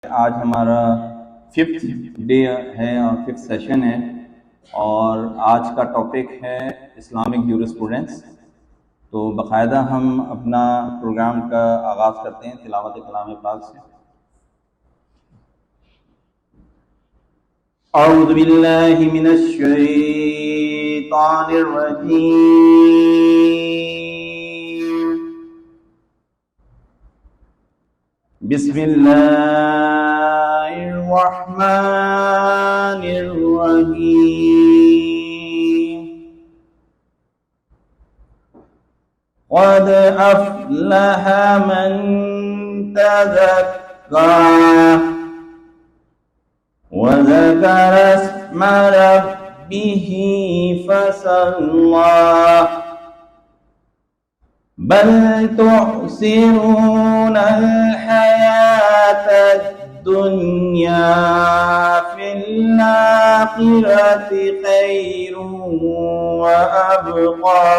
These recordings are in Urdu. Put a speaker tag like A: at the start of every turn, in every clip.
A: آج ہمارا 5th ڈے ہے اور 5th سیشن ہے، اور آج کا ٹاپک ہے اسلامک جورسپروڈنس۔ تو باقاعدہ ہم اپنا پروگرام کا آغاز کرتے ہیں تلاوت کلام پاک سے۔ اعوذ باللہ من الشیطان الرجیم، بسم اللہ الرحمن الرحیم۔ قد افلح من تزکى وذكر اسم ربه فصلى بل تؤثرون الحياة الدنيا في الآخرة خير وأبقى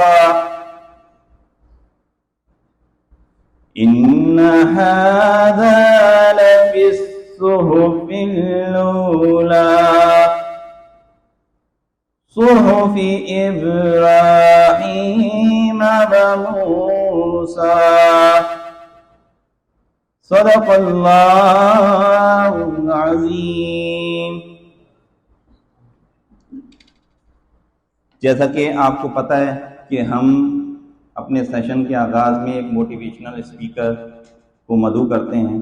A: إن هذا لفي الصحف الأولى صحف إبراهيم وموسى صدق اللہ العظیم۔ جیسا کہ آپ کو پتہ ہے کہ ہم اپنے سیشن کے آغاز میں ایک موٹیویشنل اسپیکر کو مدعو کرتے ہیں،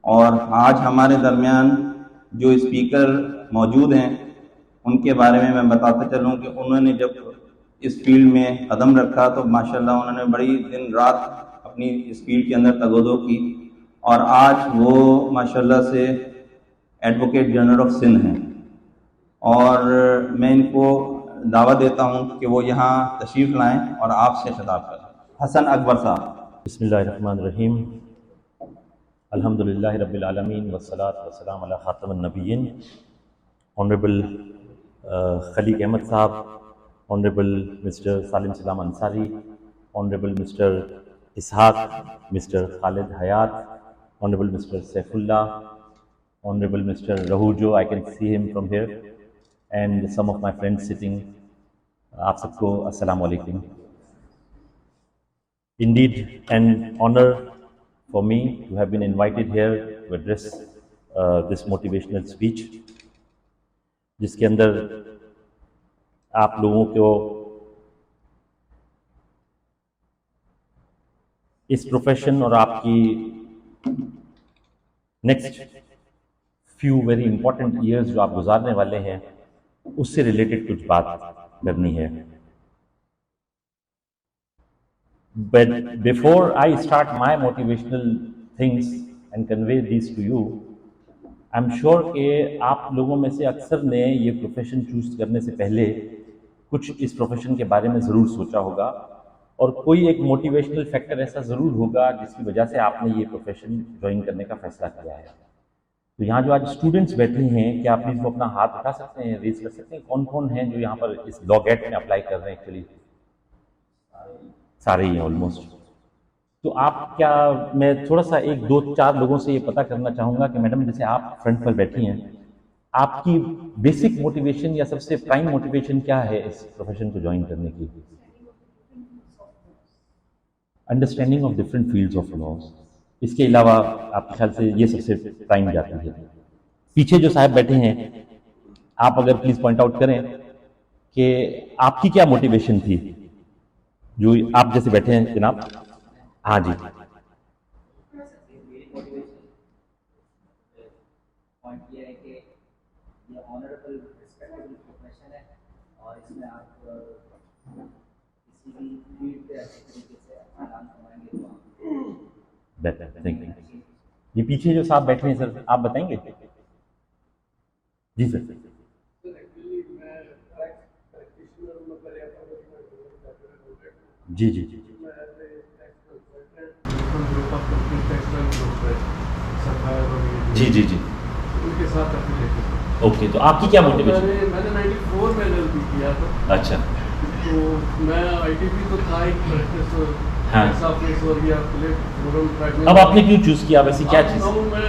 A: اور آج ہمارے درمیان جو اسپیکر موجود ہیں ان کے بارے میں بتاتا چلوں کہ انہوں نے جب اس فیلڈ میں قدم رکھا تو ماشاءاللہ انہوں نے بڑی دن رات اپنی اس فیلڈ کے اندر تگودو کی، اور آج وہ ماشاءاللہ سے ایڈوکیٹ جنرل آف سندھ ہیں، اور میں ان کو دعوت دیتا ہوں کہ وہ یہاں تشریف لائیں اور آپ سے خطاب کریں۔ حسن اکبر صاحب۔
B: بسم اللہ الرحمن الرحیم، الحمدللہ رب العالمین والصلاة والسلام علی خاتم النبیین۔ آنریبل خلیق احمد صاحب، honourable mister Salim Salam Ansari, honourable mister Ishaq, mister Khalid Hayat, honourable mister Saifullah, honourable mister Rahoojo, I can see him from here, and some of my friends sitting. آپ سب کو السلام علیکم۔ Indeed an honor for me to have been invited here to address this motivational speech، جس کے اندر آپ لوگوں کو اس پروفیشن اور آپ کی next few very important years جو آپ گزارنے والے ہیں اس سے ریلیٹڈ کچھ بات کرنی ہے۔ But before I start my motivational things and convey these to you, I'm sure کہ آپ لوگوں میں سے اکثر نے یہ پروفیشن چوز کرنے سے پہلے کچھ اس پروفیشن کے بارے میں ضرور سوچا ہوگا، اور کوئی ایک موٹیویشنل فیکٹر ایسا ضرور ہوگا جس کی وجہ سے آپ نے یہ پروفیشن جوائن کرنے کا فیصلہ کیا ہے۔ تو یہاں جو آج اسٹوڈنٹس بیٹھے ہیں، کیا آپ پلیز وہ اپنا ہاتھ اٹھا سکتے ہیں، ریز کر سکتے ہیں، کون کون ہیں جو یہاں پر اس لا گیٹ میں اپلائی کر رہے ہیں؟ ایکچولی سارے ہی ہیں آلموسٹ۔ تو آپ کیا، میں تھوڑا سا ایک دو چار لوگوں سے یہ پتہ کرنا چاہوں گا کہ میڈم جیسے آپ فرنٹ پر بیٹھی ہیں، آپ کی بیسک موٹیویشن یا سب سے پرائم موٹیویشن کیا ہے اس پروفیشن کو جوائن کرنے کی؟ Understanding of different fields of laws. اس کے علاوہ آپ کے خیال سے یہ سب سے پرائم جاتی ہے۔ پیچھے جو صاحب بیٹھے ہیں، آپ اگر پلیز پوائنٹ آؤٹ کریں کہ آپ کی کیا موٹیویشن تھی، جو آپ جیسے بیٹھے ہیں جناب۔ ہاں جی، بیٹر، تھینک یو۔ یہ پیچھے جو صاحب بیٹھے ہیں سر، آپ بتائیں گے؟ جی سر۔ جی جی جی جی جی جی اوکے، تو آپ کی کیا موٹیویشن؟
C: میں نے 94 میں LLB کیا تھا۔
B: اچھا،
C: تو میں ITP تو تھا ایک پریکٹس،
B: ہاں۔
C: ایسا فیس ہو گیا۔
B: اب آپ نے کیوں چوز کیا، ویسی کیا چیز؟
C: میں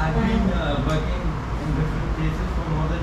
D: I've been working in different places for more than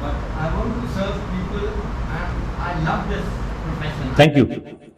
D: But I want to serve people and I love this profession.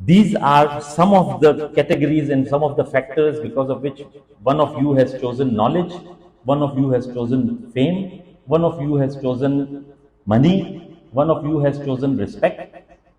B: these are some of the categories and some of the factors because of which one of you has chosen knowledge, one of you has chosen fame, one of you has chosen money, one of you has chosen respect.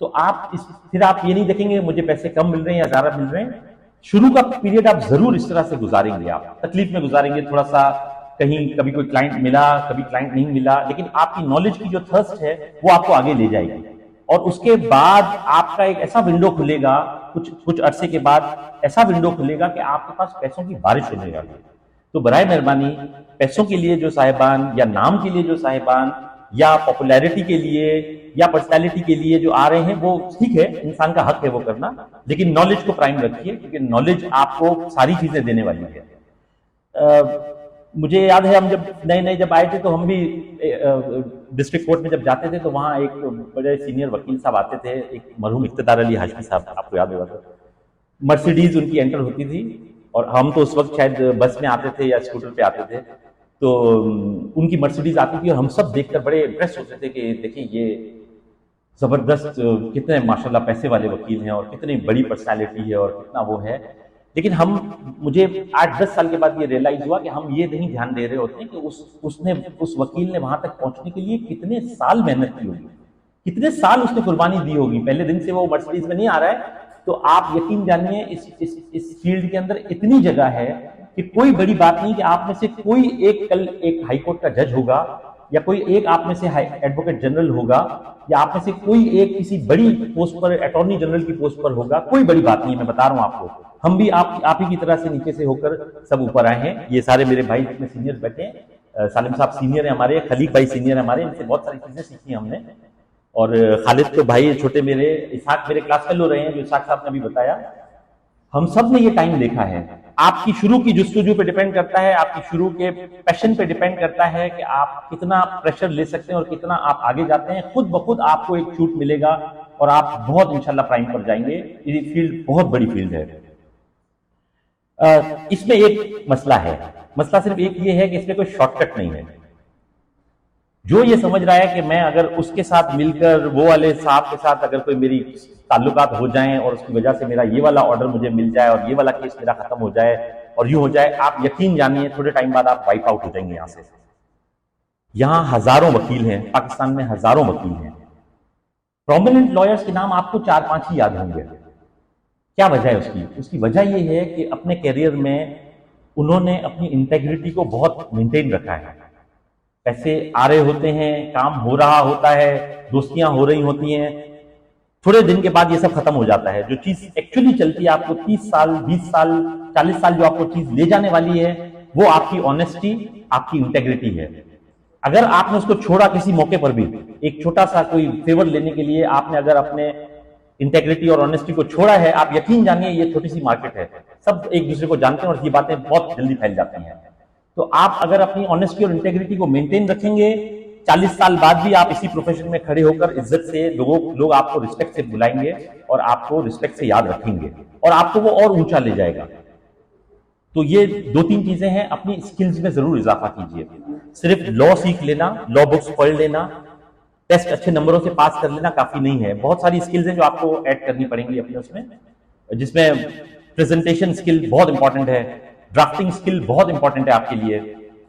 B: تو پھر آپ یہ نہیں دیکھیں گے مجھے پیسے کم مل رہے ہیں یا زیادہ مل رہے ہیں. شروع کا پیریڈ آپ ضرور اس طرح سے گزاریں گے, آپ تکلیف میں گزاریں گے, تھوڑا سا کہیں کبھی کوئی کلائنٹ ملا, کبھی کلائنٹ نہیں ملا, لیکن آپ کی نالج کی جو تھرسٹ ہے وہ آپ کو آگے لے جائے گی. اور اس کے بعد آپ کا ایک ایسا ونڈو کھلے گا, کچھ عرصے کے بعد ایسا ونڈو کھلے گا کہ آپ کے پاس پیسوں کی بارش ہونے گا. تو برائے مہربانی پیسوں کے لیے جو صاحبان, یا نام کے لیے جو صاحبان, یا پاپولیرٹی کے لیے یا پرسنالٹی کے لیے جو آ رہے ہیں, وہ ٹھیک ہے, انسان کا حق ہے وہ کرنا, لیکن نالج کو پرائم رکھیے, کیونکہ نالج آپ کو ساری چیزیں دینے والی ہے. مجھے یاد ہے ہم جب نئے جب آئے تھے تو ہم بھی ڈسٹرکٹ کورٹ میں جب جاتے تھے تو وہاں ایک بڑے سینئر وکیل صاحب آتے تھے, ایک مرحوم اقتدار علی ہاشمی صاحب, آپ کو یاد ہوگا, مرسیڈیز ان کی انٹر ہوتی تھی, اور ہم تو اس وقت شاید بس میں آتے تھے یا اسکوٹر پہ آتے تھے, تو ان کی مرسیڈیز آتی تھی اور ہم سب دیکھ کر بڑے امپریس ہوتے تھے کہ دیکھیں یہ زبردست, کتنے ماشاءاللہ پیسے والے وکیل ہیں اور کتنی بڑی پرسنالٹی ہے اور کتنا وہ ہے. لیکن مجھے 8-10 سال کے بعد یہ ریئلائز ہوا کہ ہم یہ نہیں دھیان دے رہے ہوتے کہ اس وکیل نے وہاں تک پہنچنے کے لیے کتنے سال محنت کی ہوگی, کتنے سال اس نے قربانی دی ہوگی. پہلے دن سے وہ مرسیڈیز میں نہیں آ رہا ہے. تو آپ یقین جانیے اس فیلڈ کے اندر اتنی جگہ ہے کہ کوئی بڑی بات نہیں کہ آپ میں سے کوئی ایک کل ایک ہائی کورٹ کا جج ہوگا, یا کوئی ایک آپ میں سے ایڈوکیٹ جنرل ہوگا, یا آپ میں سے کوئی ایک کسی بڑی پوسٹ پر, اٹارنی جنرل کی پوسٹ پر ہوگا. کوئی بڑی بات نہیں, میں بتا رہا ہوں آپ کو. ہم بھی آپ ہی کی طرح سے نیچے سے ہو کر سب اوپر آئے ہیں. یہ سارے میرے بھائی جتنے سینئر بیٹھے ہیں, سالم صاحب سینئر ہیں ہمارے, خلیق بھائی سینئر ہیں ہمارے, ان سے بہت ساری چیزیں سیکھی ہم نے. اور خالد تو بھائی چھوٹے میرے, اسحاق میرے کلاس فیلو رہے ہیں, جو اسحاق صاحب نے بھی بتایا. ہم سب نے یہ ٹائم دیکھا ہے. آپ کی شروع کی جستجو پہ ڈیپینڈ کرتا ہے, آپ کی شروع کے پیشن پہ ڈیپینڈ کرتا ہے کہ آپ کتنا پریشر لے سکتے ہیں اور کتنا آپ آگے جاتے ہیں. خود بخود آپ کو ایک شوٹ ملے گا اور آپ بہت انشاءاللہ پرائم پر جائیں گے. یہ فیلڈ بہت بڑی فیلڈ ہے. اس میں ایک مسئلہ ہے, مسئلہ صرف ایک یہ ہے کہ اس میں کوئی شارٹ کٹ نہیں ہے. جو یہ سمجھ رہا ہے کہ میں اگر اس کے ساتھ مل کر وہ والے صاحب کے ساتھ اگر کوئی میری تعلقات ہو جائیں اور اس کی وجہ سے میرا یہ والا آرڈر مجھے مل جائے اور یہ والا کیس میرا ختم ہو جائے اور یوں ہو جائے, آپ یقین جانیے تھوڑے ٹائم بعد آپ وائپ آؤٹ ہو جائیں گے یہاں سے. یہاں ہزاروں وکیل ہیں, پاکستان میں ہزاروں وکیل ہیں. پرومیننٹ لائرز کے نام آپ کو 4-5 ہی یاد ہوں گے. کیا وجہ ہے اس کی وجہ یہ ہے کہ اپنے کیریئر میں انہوں نے اپنی انٹیگریٹی کو بہت مینٹین رکھا ہے. پیسے آ رہے ہوتے ہیں, کام ہو رہا ہوتا ہے, دوستیاں ہو رہی ہوتی ہیں, تھوڑے دن کے بعد یہ سب ختم ہو جاتا ہے. جو چیز ایکچولی چلتی ہے آپ کو 30 سال 20 سال 40 سال جو آپ کو چیز لے جانے والی ہے, وہ آپ کی آنیسٹی, آپ کی انٹیگریٹی ہے. اگر آپ نے اس کو چھوڑا کسی موقع پر بھی, ایک چھوٹا سا کوئی فیور لینے کے لیے آپ نے اگر اپنے انٹیگریٹی اور آنیسٹی کو چھوڑا ہے, آپ یقین جانیے یہ چھوٹی سی مارکیٹ ہے, سب ایک دوسرے کو جانتے ہیں اور یہ باتیں بہت جلدی پھیل جاتی ہیں. تو آپ اگر اپنی آنیسٹی اور انٹیگریٹی کو مینٹین رکھیں گے, 40 سال بعد بھی آپ اسی پروفیشن میں کھڑے ہو کر عزت سے لوگ آپ کو رسپیکٹ سے بلائیں گے اور آپ کو رسپیکٹ سے یاد رکھیں گے اور آپ کو وہ اور اونچا لے جائے گا. تو یہ 2-3 چیزیں ہیں. اپنی اسکلز میں ضرور اضافہ کیجیے. صرف لا سیکھ لینا, لا بکس پڑھ لینا, ٹیسٹ اچھے نمبروں سے پاس کر لینا کافی نہیں ہے. بہت ساری اسکلز ہیں جو آپ کو ایڈ کرنی پڑیں گی اپنے اس میں, جس میں پریزنٹیشن اسکل بہت امپورٹنٹ ہے, ڈرافٹنگ اسکل بہت امپورٹنٹ ہے آپ کے لیے,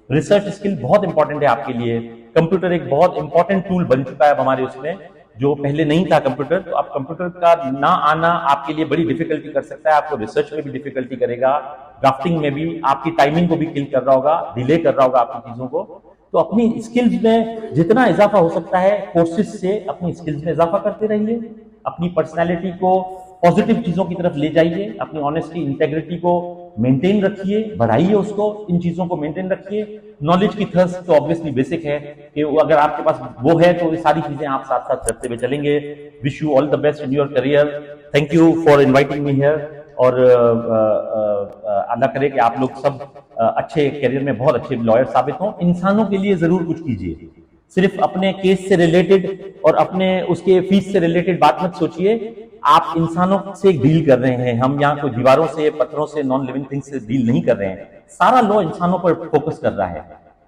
B: ریسرچ اسکل بہت امپورٹنٹ ہے آپ کے لیے. کمپیوٹر ایک بہت امپورٹنٹ ٹول بن چکا ہے اب ہمارے اس میں, جو پہلے نہیں تھا کمپیوٹر. تو اب کمپیوٹر کا نہ آنا آپ کے لیے بڑی ڈیفیکلٹی کر سکتا ہے, آپ کو ریسرچ میں بھی ڈیفیکلٹی کرے گا, ڈرافٹنگ میں بھی آپ کی ٹائمنگ کو بھی کل کر رہا ہوگا, ڈیلے کر رہا ہوگا آپ کی چیزوں کو. تو اپنی اسکلز میں جتنا اضافہ ہو سکتا ہے کورسز سے اپنی اسکلز میں اضافہ کرتے رہیے. اپنی پرسنالٹی کو پازیٹیو چیزوں کی طرف لے جائیے, اپنی آنیسٹی انٹیگریٹی کو مینٹین رکھیے, بڑھائیے اس کو, ان چیزوں کو مینٹین رکھیے. نالج کی تھرسٹ تو obviously بیسک ہے کہ اگر آپ کے پاس وہ ہے تو یہ ساری چیزیں آپ ساتھ ساتھ کرتے ہوئے چلیں گے. Wish you all the best in your career. Thank you for inviting me here. اور اللہ کرے کہ آپ لوگ سب اچھے کیریئر میں بہت اچھے لائر ثابت ہوں. انسانوں کے لیے ضرور کچھ کیجیے, صرف اپنے کیس سے ریلیٹڈ اور اپنے اس کے فیس سے ریلیٹڈ بات مت سوچیے. آپ انسانوں سے ڈیل کر رہے ہیں, ہم یہاں کوئی دیواروں سے, پتھروں سے, نان لیونگ تھنگ سے ڈیل نہیں کر رہے ہیں. سارا لا انسانوں پر فوکس کر رہا ہے.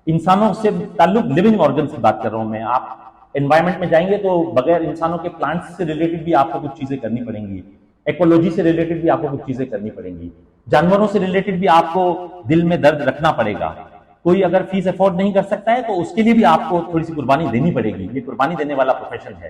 B: انسانوں سے تعلق لیونگ آرگن سے بات کر رہا ہوں میں. آپ انوائرمنٹ میں جائیں گے تو بغیر انسانوں کے پلانٹس سے ریلیٹڈ بھی آپ کو کچھ چیزیں کرنی پڑیں گی, ایکولوجی سے ریلیٹڈ بھی آپ کو کچھ چیزیں کرنی پڑیں گی, جانوروں سے ریلیٹڈ بھی آپ کو دل میں درد رکھنا پڑے گا. کوئی اگر فیس افورڈ نہیں کر سکتا ہے تو اس کے لیے بھی آپ کو تھوڑی سی قربانی دینی پڑے گی. یہ قربانی دینے والا پروفیشن ہے.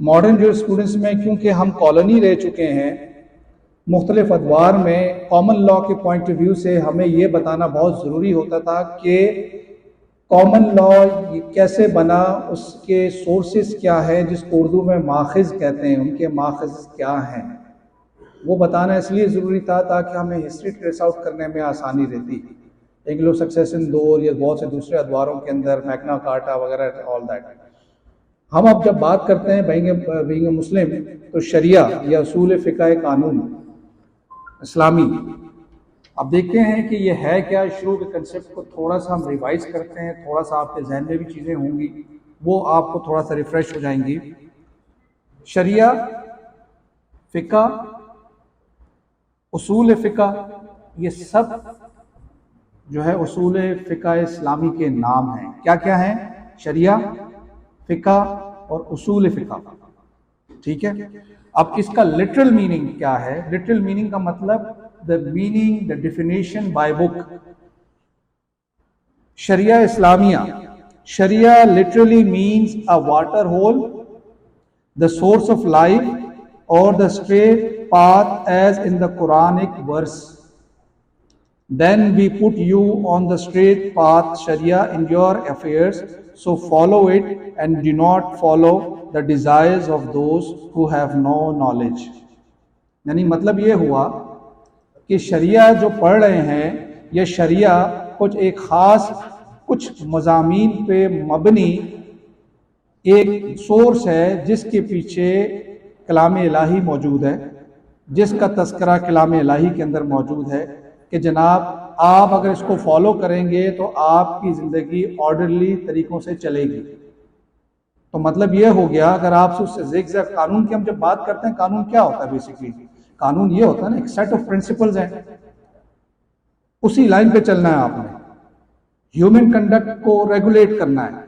E: ماڈرن جو اسٹوڈنٹس میں کیونکہ ہم کالونی رہ چکے ہیں, مختلف ادوار میں کامن لا کے پوائنٹ آف ویو سے ہمیں یہ بتانا بہت ضروری ہوتا تھا کہ کامن لا کیسے بنا, اس کے سورسز کیا ہے, جس کو اردو میں ماخذ کہتے ہیں, ان کے ماخذ کیا ہیں, وہ بتانا اس لیے ضروری تھا تاکہ ہمیں ہسٹری ٹریس آؤٹ کرنے میں آسانی رہتی. اینگلو سکسیشن دور یا بہت سے دوسرے ادواروں کے اندر میگنا کارٹا وغیرہ آل دیٹ. ہم اب جب بات کرتے ہیں بینگ مسلم تو شریعہ یا اصول فقہ قانون اسلامی, اب دیکھتے ہیں کہ یہ ہے کیا. شروع کے کنسیپٹ کو تھوڑا سا ہم ریوائز کرتے ہیں, تھوڑا سا آپ کے ذہن میں بھی چیزیں ہوں گی, وہ آپ کو تھوڑا سا ریفریش ہو جائیں گی. شریعہ, فقہ, اصول فقہ, یہ سب جو ہے اصول فقہ اسلامی کے نام ہیں. کیا کیا ہیں؟ شریعہ, فقہ اور اصول فقہ. ٹھیک ہے. اب اس کا لٹرل میننگ کیا ہے؟ لٹرل میننگ کا مطلب the meaning, the definition by book. Sharia Islamia. Sharia literally means a water hole, the source of life, or the straight path as in the Quranic verse. Then we put you on the straight path, Sharia, in your affairs, so follow it and do not follow the desires of those who have no knowledge. یعنی مطلب یہ ہوا کہ شریعہ جو پڑھ رہے ہیں, یہ شریعہ کچھ ایک خاص کچھ مضامین پہ مبنی ایک سورس ہے جس کے پیچھے کلام الہی موجود ہے, جس کا تذکرہ کلام الہی کے اندر موجود ہے کہ جناب آپ اگر اس کو فالو کریں گے تو آپ کی زندگی آرڈرلی طریقوں سے چلے گی. تو مطلب یہ ہو گیا, اگر آپ سے زیگ زیگ قانون کی ہم جب بات کرتے ہیں, قانون کیا ہوتا ہے بیسیکلی؟ قانون یہ ہوتا ہے نا, ایک سیٹ آف پرنسپلز ہیں, اسی لائن پہ چلنا ہے آپ نے, ہیومن کنڈکٹ کو ریگولیٹ کرنا ہے.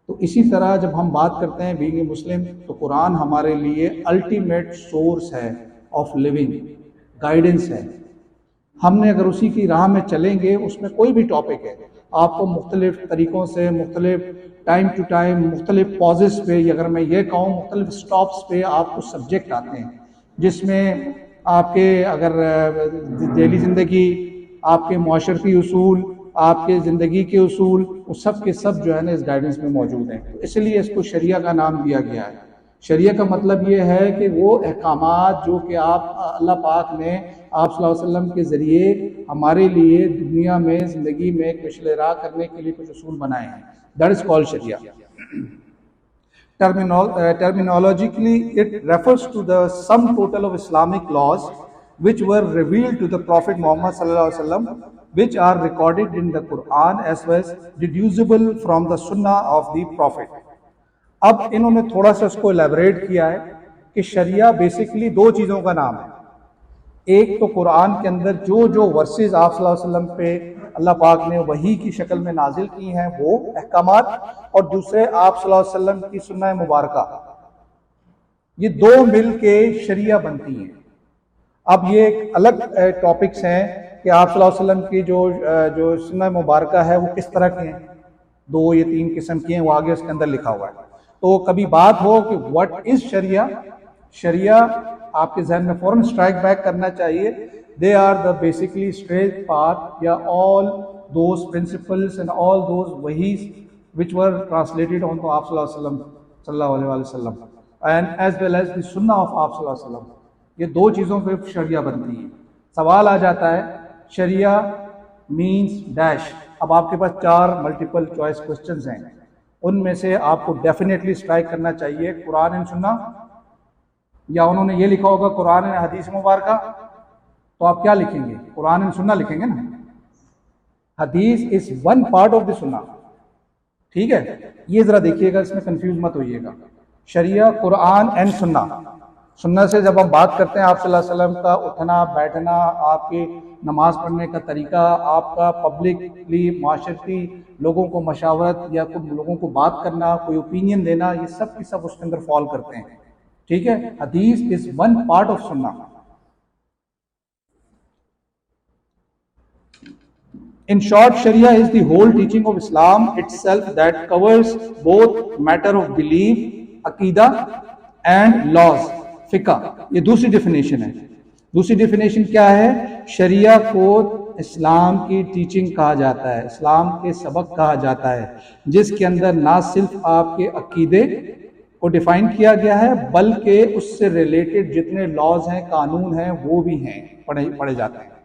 E: تو اسی طرح جب ہم بات کرتے ہیں بینگ مسلم, تو قرآن ہمارے لیے الٹیمیٹ سورس ہے آف لیونگ, گائیڈنس ہے. ہم نے اگر اسی کی راہ میں چلیں گے, اس میں کوئی بھی ٹاپک ہے, آپ کو مختلف طریقوں سے, مختلف ٹائم ٹو ٹائم, مختلف پازز پہ, اگر میں یہ کہوں مختلف سٹاپس پہ آپ کو سبجیکٹ آتے ہیں, جس میں آپ کے اگر ڈیلی زندگی, آپ کے معاشرتی اصول, آپ کے زندگی کے اصول, وہ سب کے سب جو ہے نا اس گائیڈنس میں موجود ہیں. اس لیے اس کو شریعہ کا نام دیا گیا ہے. شریعہ کا مطلب یہ ہے کہ وہ احکامات جو کہ اللہ پاک نے آپ صلی اللہ علیہ وسلم کے ذریعے ہمارے لیے دنیا میں زندگی میں کشل راہ کرنے کے لیے کچھ اصول بنائے ہیں. That is called sharia. Terminologically, it refers to the sum total of Islamic laws which were revealed to the Prophet Muhammad sallallahu alaihi wasallam, which are recorded in the Quran as well as deducible from the Sunnah of the Prophet. اب انہوں نے تھوڑا سا اس کو الیبریٹ کیا ہے کہ شریعہ بیسیکلی دو چیزوں کا نام ہے. ایک تو قرآن کے اندر جو ورسز آپ صلی اللہ علیہ وسلم پہ اللہ پاک نے وحی کی شکل میں نازل کی ہیں وہ احکامات, اور دوسرے آپ صلی اللہ علیہ وسلم کی سنہ مبارکہ, یہ دو مل کے شریعہ بنتی ہیں. اب یہ ایک الگ ٹاپکس ہیں کہ آپ صلی اللہ علیہ وسلم کی جو سنہ مبارکہ ہے وہ کس طرح کی ہیں, 2 یا 3 قسم کی ہیں, وہ آگے اس کے اندر لکھا ہوا ہے. تو کبھی بات ہو کہ what is شریعہ, شریعہ آپ کے ذہن میں فوراً اسٹرائک بیک کرنا چاہیے. They are the basically straight path, یا all those principles and all those wahis which were translated onto آپ صلی اللہ علیہ وسلم صلی اللہ علیہ وسلم and as well as the sunnah of آپ صلی اللہ علیہ وسلم. یہ دو چیزوں پہ شریعہ بنتی ہے. سوال آ جاتا ہے شریعہ means dash. اب آپ کے پاس 4 ملٹیپل چوائس کوسچنز ہیں, ان میں سے آپ کو ڈیفینیٹلی اسٹرائک کرنا چاہیے قرآن اینڈ سنہ, یا انہوں نے یہ لکھا ہوگا قرآن اینڈ حدیث مبارکہ. تو آپ کیا لکھیں گے؟ قرآن اینڈ سنہ لکھیں گے نا. حدیث is one part of the سنہ. ٹھیک ہے, یہ ذرا دیکھیے گا, اس میں کنفیوز مت ہوئیے گا. شریعہ, قرآن اینڈ سنہ. سنہ سے جب ہم بات کرتے ہیں آپ صلی اللہ علیہ وسلم کا اٹھنا بیٹھنا, آپ کی نماز پڑھنے کا طریقہ, آپ کا پبلکلی معاشرتی لوگوں کو مشاورت یا لوگوں کو بات کرنا, کوئی اوپینین دینا, یہ سب کی سب اس کے اندر فال کرتے ہیں. ٹھیک ہے, حدیث از ون پارٹ آف سنہ. In short, Sharia is the whole teaching of Islam itself that covers both matter of belief, aqidah and laws, fiqh. یہ دوسری ڈیفینیشن ہے. دوسری ڈیفینیشن کیا ہے؟ شریعہ کو اسلام کی ٹیچنگ کہا جاتا ہے، اسلام کے سبق کہا جاتا ہے، جس کے اندر نہ صرف آپ کے عقیدے کو ڈیفائن کیا گیا ہے بلکہ اس سے ریلیٹڈ جتنے لاز ہیں، قانون ہیں، وہ بھی ہیں، پڑھے جاتے ہیں.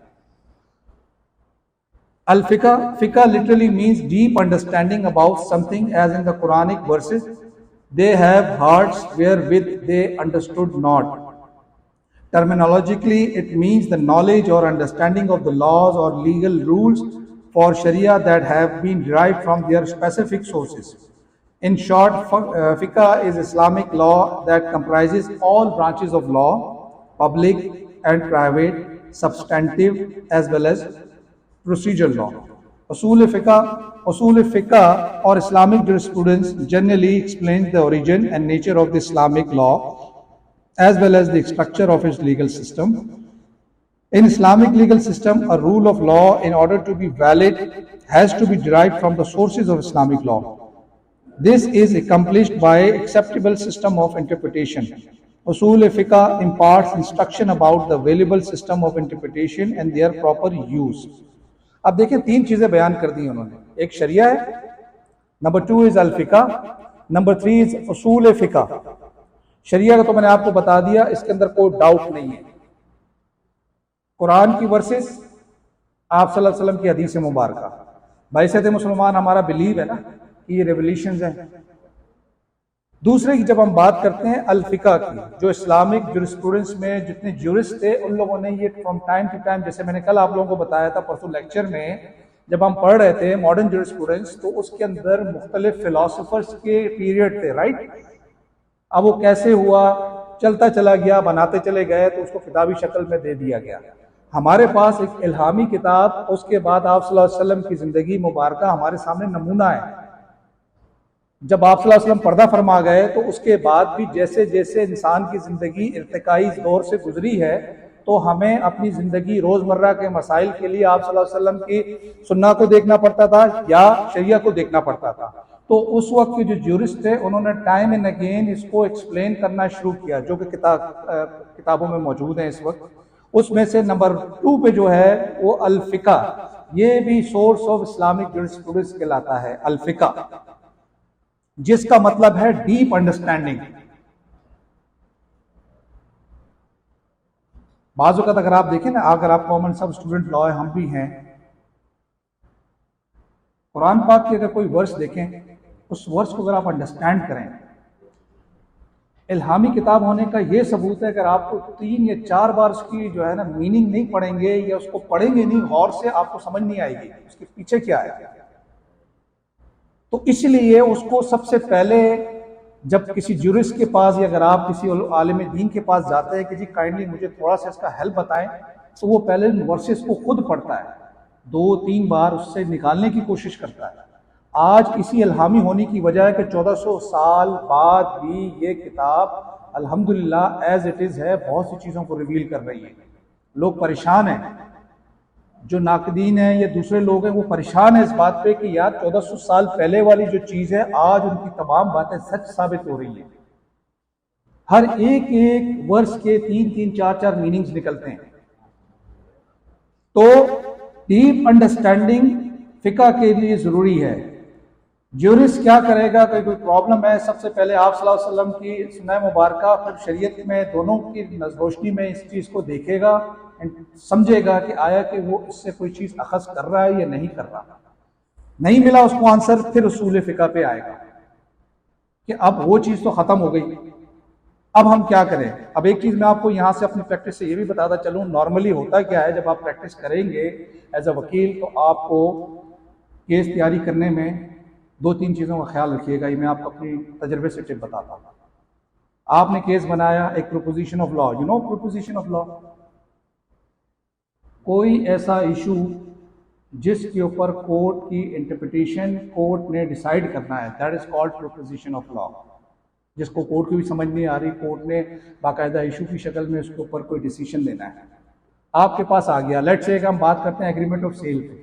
E: Al-fiqh, fiqh literally means deep understanding about something, as in the Quranic verses, they have hearts wherewith they understood not. Terminologically, it means the knowledge or understanding of the laws or legal rules for Sharia that have been derived from their specific sources. In short, fiqh is Islamic law that comprises all branches of law, public and private, substantive as well as procedural law. Usul fiqh or Islamic jurisprudence generally explains the origin and nature of the Islamic law as well as the structure of its legal system. In Islamic legal system, a rule of law, in order to be valid, has to be derived from the sources of Islamic law. This is accomplished by acceptable system of interpretation. Usul fiqh imparts instruction about the available system of interpretation and their proper use. اب دیکھیں تین چیزیں بیان کر دی انہوں نے. ایک شریعہ ہے، نمبر 2 از الفقہ، نمبر 3 از اصول فقہ. شریعہ کا تو میں نے آپ کو بتا دیا، اس کے اندر کوئی ڈاؤٹ نہیں ہے. قرآن کی ورسز، آپ صلی اللہ علیہ وسلم کی حدیث مبارکہ. بعثت مسلمان ہمارا بلیو ہے نا کہ یہ ریولیشنز ہیں. دوسرے کی جب ہم بات کرتے ہیں الفقہ کی، جو اسلامک جورسپروڈنس میں جتنے جورسٹ تھے ان لوگوں نے یہ فرام ٹائم ٹو ٹائم، جیسے میں نے کل آپ لوگوں کو بتایا تھا پرسوں لیکچر میں جب ہم پڑھ رہے تھے ماڈرن جورسپروڈنس، تو اس کے اندر مختلف فلاسفرز کے پیریڈ تھے، رائٹ. اب وہ کیسے ہوا، چلتا چلا گیا، بناتے چلے گئے تو اس کو کتابی شکل میں دے دیا گیا. ہمارے پاس ایک الہامی کتاب، اس کے بعد آپ صلی اللہ علیہ وسلم کی زندگی مبارکہ ہمارے سامنے نمونہ ہے. جب آپ صلی اللہ علیہ وسلم پردہ فرما گئے تو اس کے بعد بھی جیسے جیسے انسان کی زندگی ارتقائی دور سے گزری ہے تو ہمیں اپنی زندگی روزمرہ کے مسائل کے لیے آپ صلی اللہ علیہ وسلم کی سنت کو دیکھنا پڑتا تھا یا شریعہ کو دیکھنا پڑتا تھا. تو اس وقت کے جو جورسٹ تھے انہوں نے ٹائم اینڈ اگین اس کو ایکسپلین کرنا شروع کیا، جو کہ کتابوں میں موجود ہیں اس وقت. اس میں سے نمبر 2 پہ جو ہے وہ الفقہ، یہ بھی سورس آف اسلامک جورسپروڈنس کہلاتا ہے. الفقہ جس کا مطلب ہے ڈیپ انڈرسٹینڈنگ. بعض اوقات اگر آپ دیکھیں نا، اگر آپ کامن سب اسٹوڈنٹ لا ہے، ہم بھی ہیں، قرآن پاک کی اگر کوئی ورس دیکھیں، اس ورس کو اگر آپ انڈرسٹینڈ کریں، الہامی کتاب ہونے کا یہ ثبوت ہے. اگر آپ کو 3 یا 4 بار اس کی جو ہے نا میننگ نہیں پڑھیں گے یا اس کو پڑھیں گے نہیں غور سے، آپ کو سمجھ نہیں آئے گی اس کے پیچھے کیا ہے. تو اس لیے اس کو سب سے پہلے جب کسی جورسٹ کے پاس یا اگر آپ کسی عالم دین کے پاس جاتے ہیں کہ جی کائنڈلی مجھے تھوڑا سا اس کا ہیلپ بتائیں، تو وہ پہلے ورسز کو خود پڑھتا ہے، 2-3 بار اس سے نکالنے کی کوشش کرتا ہے. آج اسی الہامی ہونے کی وجہ ہے کہ 1400 سال بعد بھی یہ کتاب الحمدللہ ایز اٹ از ہے، بہت سی چیزوں کو ریویل کر رہی ہے. لوگ پریشان ہیں، جو ناقدین ہیں یا دوسرے لوگ ہیں وہ پریشان ہیں اس بات پہ کہ یار 1400 سال پہلے والی جو چیز ہے آج ان کی تمام باتیں سچ ثابت ہو رہی ہیں. ہر ایک ورس کے 3-3 4-4 میننگز نکلتے ہیں. تو ڈیپ انڈرسٹینڈنگ فقہ کے لیے ضروری ہے. جورسٹ کیا کرے گا کہ کوئی پرابلم ہے، سب سے پہلے آپ صلی اللہ علیہ وسلم کی سنت مبارکہ پھر شریعت میں دونوں کی روشنی میں اس چیز کو دیکھے گا، سمجھے گا کہ آیا کہ وہ اس سے کوئی چیز اخذ کر رہا ہے یا نہیں کر رہا. نہیں ملا اس کو آنسر، پھر اصول فقہ پہ آئے گا کہ اب وہ چیز تو ختم ہو گئی، اب ہم کیا کریں. اب ایک چیز میں آپ کو یہاں سے اپنی پریکٹس سے یہ بھی بتاتا چلوں، نارملی ہوتا کیا ہے جب آپ پریکٹس کریں گے ایز اے وکیل تو آپ کو کیس تیاری کرنے میں 2-3 چیزوں کا خیال رکھیے گا. یہ میں آپ کو اپنی تجربے سے ٹپ بتاتا ہوں. آپ نے کیس بنایا، ایک proposition of law, you know proposition of law, کوئی ایسا ایشو جس کے اوپر کورٹ کی انٹرپریٹیشن کورٹ نے ڈیسائیڈ کرنا ہے، that is called proposition of لا. جس کو کورٹ کو بھی سمجھ نہیں آ رہی، کورٹ نے باقاعدہ ایشو کی شکل میں اس کے اوپر کوئی ڈیسیشن لینا ہے، آپ کے پاس آ گیا. لیٹس سے ہم بات کرتے ہیں ایگریمنٹ آف سیل پہ.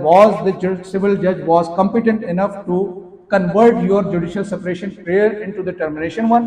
E: was the civil judge was competent enough to convert your judicial separation prayer into the termination one।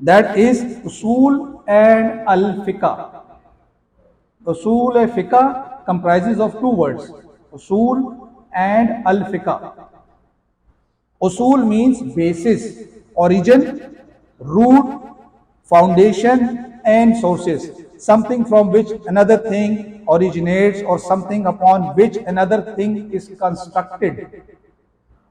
E: that is usul and al-fiqh। usul fiqh comprises of 2 words, usul and al-fiqh। usul means basis, origin, root, foundation and sources, something from which another thing originates or something upon which another thing is constructed।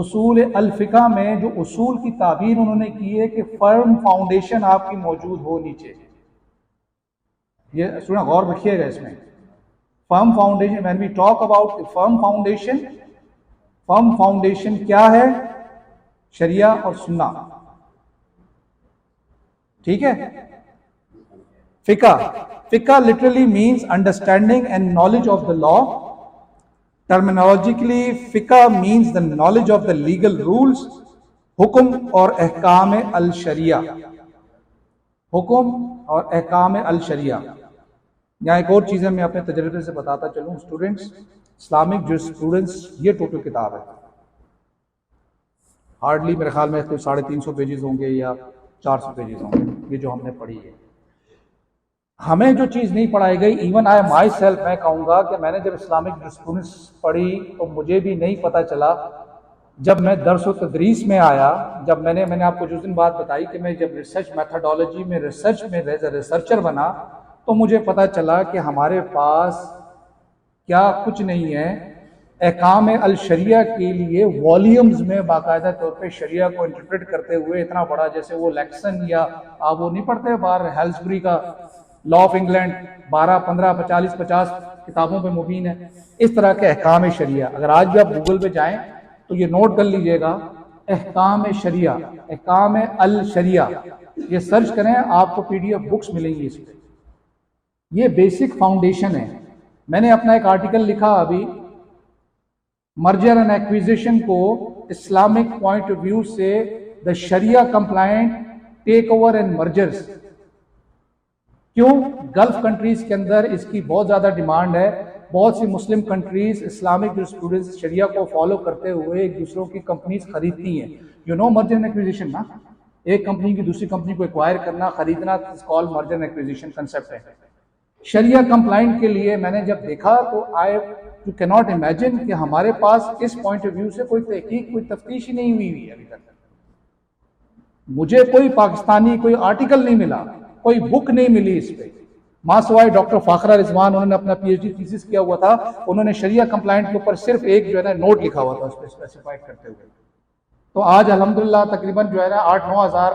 E: اصول الفقہ میں جو اصول کی تعبیر انہوں نے کی ہے کہ فرم فاؤنڈیشن آپ کی موجود ہو نیچے. یہ سنیں غور رکھیے گا اس میں. Firm foundation, when we talk about firm foundation, firm foundation کیا ہے؟ شریعہ اور سنہ. ٹھیک ہے. فقہ, فقہ literally means understanding and knowledge of the law. Terminologically, فقہ means the knowledge of the legal rules. حکم اور احکام الشریعہ, حکم اور احکام الشریعہ. یہاں ایک اور چیزیں میں اپنے تجربے سے بتاتا چلوں اسٹوڈنٹس. اسلامک جورسپروڈنس یہ ٹوٹل کتاب ہے, ہارڈلی میرے خیال میں کوئی 350 پیجز ہوں گے یا 400 پیجز ہوں گے یہ جو ہم نے پڑھی ہے. ہمیں جو چیز نہیں پڑھائی گئی, ایون آئی مائی سیلف, میں کہوں گا کہ میں نے جب اسلامک جورسپروڈنس پڑھی تو مجھے بھی نہیں پتہ چلا. جب میں درس و تدریس میں آیا, جب میں نے آپ کو جس دن بات بتائی کہ میں جب ریسرچ میتھڈالوجی میں ریسرچ میں ریسرچر بنا تو مجھے پتہ چلا کہ ہمارے پاس کیا کچھ نہیں ہے. احکام الشریعہ کے لیے والیومز میں باقاعدہ طور پہ شریعہ کو انٹرپریٹ کرتے ہوئے اتنا بڑا, جیسے وہ لیکسن یا آپ وہ نہیں پڑھتے باہر ہیلسبری کا لا آف انگلینڈ 12, 15, 40, 50 کتابوں پہ مبین ہے. اس طرح کے احکام شریعہ اگر آج بھی آپ گوگل پہ جائیں تو یہ نوٹ کر لیجئے گا, احکام شریعہ, احکام الشریعہ, یہ سرچ کریں آپ کو PDF بکس ملیں گی اس پہ. یہ بیسک فاؤنڈیشن ہے. میں نے اپنا ایک آرٹیکل لکھا ابھی, مرجر اینڈ ایکویزیشن کو اسلامک پوائنٹ آف ویو سے the sharia compliant take over and mergers. کیوں؟ گلف کنٹریز کے اندر اس کی بہت زیادہ ڈیمانڈ ہے. بہت سی مسلم کنٹریز اسلامک جورسپروڈنس شریعہ کو فالو کرتے ہوئے ایک دوسروں کی کمپنیز خریدتی ہیں. You know merger and acquisition نا, ایک کمپنی کی دوسری کمپنی کو ایکوائر کرنا, خریدنا, is called merger and acquisition concept ہے. شریعہ کمپلائنٹ کے لیے میں نے جب دیکھا تو یو کی ناٹ امیجن کہ ہمارے پاس اس پوائنٹ آف ویو سے کوئی تحقیق, کوئی تفتیش ہی نہیں ہوئی ابھی تک. مجھے کوئی پاکستانی کوئی آرٹیکل نہیں ملا, کوئی بک نہیں ملی اس پہ, ماں سوائے ڈاکٹر فاخرہ رضوان, انہوں نے اپنا PhD تھیسس کیا ہوا تھا, انہوں نے شریعہ کمپلائنٹ کے اوپر صرف ایک جو ہے نا نوٹ لکھا ہوا تھا اس پہ اسپیسیفائڈ کرتے ہوئے. تو آج الحمدللہ تقریباً جو ہے نا 8-9 ہزار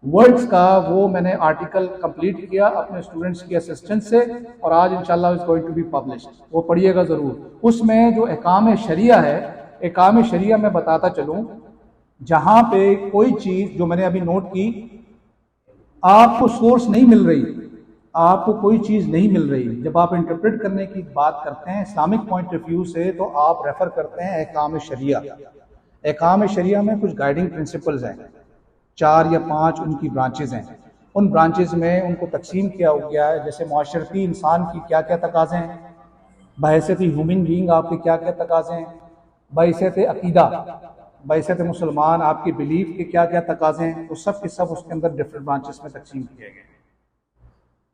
E: ورڈز کا وہ میں نے آرٹیکل کمپلیٹ کیا اپنے اسٹوڈنٹس کی اسسٹنس سے, اور آج انشاءاللہ is going to be published. وہ پڑھیے گا ضرور. اس میں جو احکام شریعہ ہے, احکام شریعہ میں بتاتا چلوں, جہاں پہ کوئی چیز جو میں نے ابھی نوٹ کی, آپ کو سورس نہیں مل رہی, آپ کو کوئی چیز نہیں مل رہی, جب آپ انٹرپریٹ کرنے کی بات کرتے ہیں اسلامک پوائنٹ آف ویو سے تو آپ ریفر کرتے ہیں احکام شریعہ. احکام شریعہ میں کچھ گائیڈنگ پرنسپلز ہیں, 4 یا 5 ان کی برانچز ہیں. ان برانچز میں ان کو تقسیم کیا ہو گیا ہے, جیسے معاشرتی انسان کی کیا کیا تقاضے ہیں, بحیثیت ہیومن بینگ آپ کے کیا کیا تقاضے ہیں, بحیثیت عقیدہ, بحیثیت مسلمان آپ کی بلیف کے کیا کیا تقاضے ہیں, وہ سب کے سب اس کے اندر ڈفرینٹ برانچز میں تقسیم کیے گئے.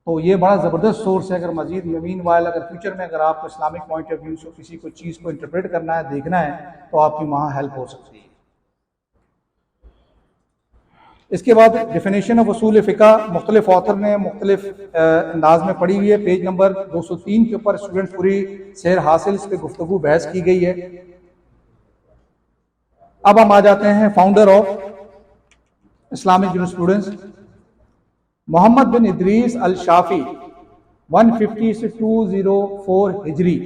E: تو یہ بڑا زبردست سورس ہے. اگر مزید مین وائل اگر فیوچر میں اگر آپ کو اسلامک پوائنٹ آف ویو سے کسی کو چیز کو انٹرپریٹ کرنا ہے, دیکھنا ہے, تو آپ کی وہاں ہیلپ ہو سکتی ہے. اس کے بعد ڈیفینیشن آف اصول فقہ, مختلف آتھر نے مختلف انداز میں پڑھی ہوئی ہے. پیج نمبر 203 کے اوپر اسٹوڈنٹ پوری سیر حاصل اس پہ گفتگو بحث کی گئی ہے. اب ہم آ جاتے ہیں فاؤنڈر آف اسلامک جورسپروڈنس, محمد بن ادریس الشافی 150 سے 204 ہجری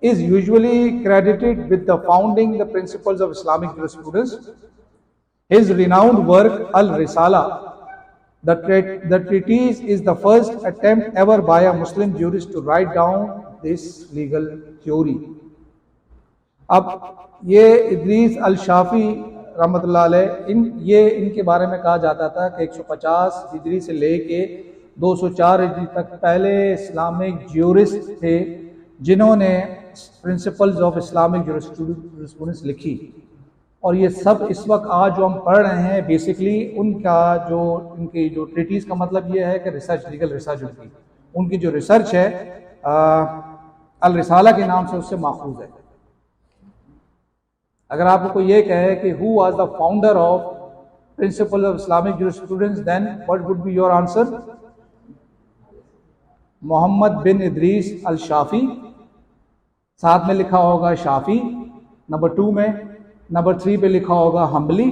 E: is usually credited with the founding the principles of Islamic jurisprudence. His renowned work Al-Risala, the treatise, is the first attempt ever by a Muslim jurist to write down this legal theory. اب یہ ادریس الشافی رحمۃ اللہ علیہ, ان کے بارے میں کہا جاتا تھا کہ 150 ہجری سے لے کے 204 ہجری تک پہلے اسلامک جیورسٹ تھے جنہوں نے پرنسپلز آف اسلامک جورسپروڈنس لکھی. اور یہ سب اس وقت آج جو ہم پڑھ رہے ہیں بیسکلی ان کی جو ٹریٹیز کا مطلب یہ ہے کہ ریسرچ, لیگل ریسرچ ان کی جو ریسرچ ہے الرسالہ کے نام سے اس سے ماخوذ ہے. اگر آپ کو کوئی یہ کہے کہ who was the founder of principle of Islamic jurisprudence, then what would be your answer? محمد بن ادریس الشافی, ساتھ میں لکھا ہوگا شافی. نمبر 2 میں نمبر 3 پہ لکھا ہوگا ہمبلی,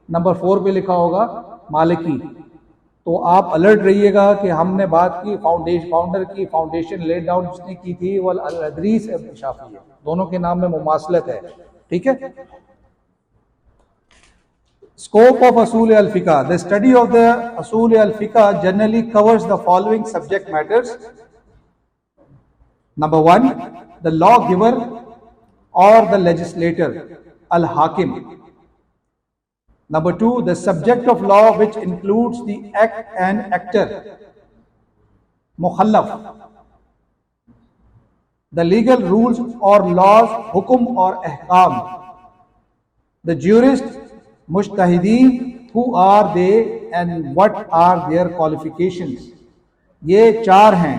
E: نمبر 4 پہ لکھا ہوگا مالکی. تو آپ الرٹ رہیے گا کہ ہم نے بات کی فاؤنڈر کی فاؤنڈیشن لیٹ ڈاؤن جس نے کی تھی وہ الادریس ابن شافعی ہے, دونوں کے نام میں مماثلت ہے. ٹھیک ہے. Scope of Usul al-Fiqh. The study of the Usul al-Fiqh generally covers the following subject matters. Number 1, the lawgiver or the legislator, al-Hakim. Number 2, the subject of law which includes the act and actor, Mukhallaf. The legal rules or laws, hukum or ahkam. The jurist, Mujtahideen, who are they and what are their qualifications. یہ 4 ہیں.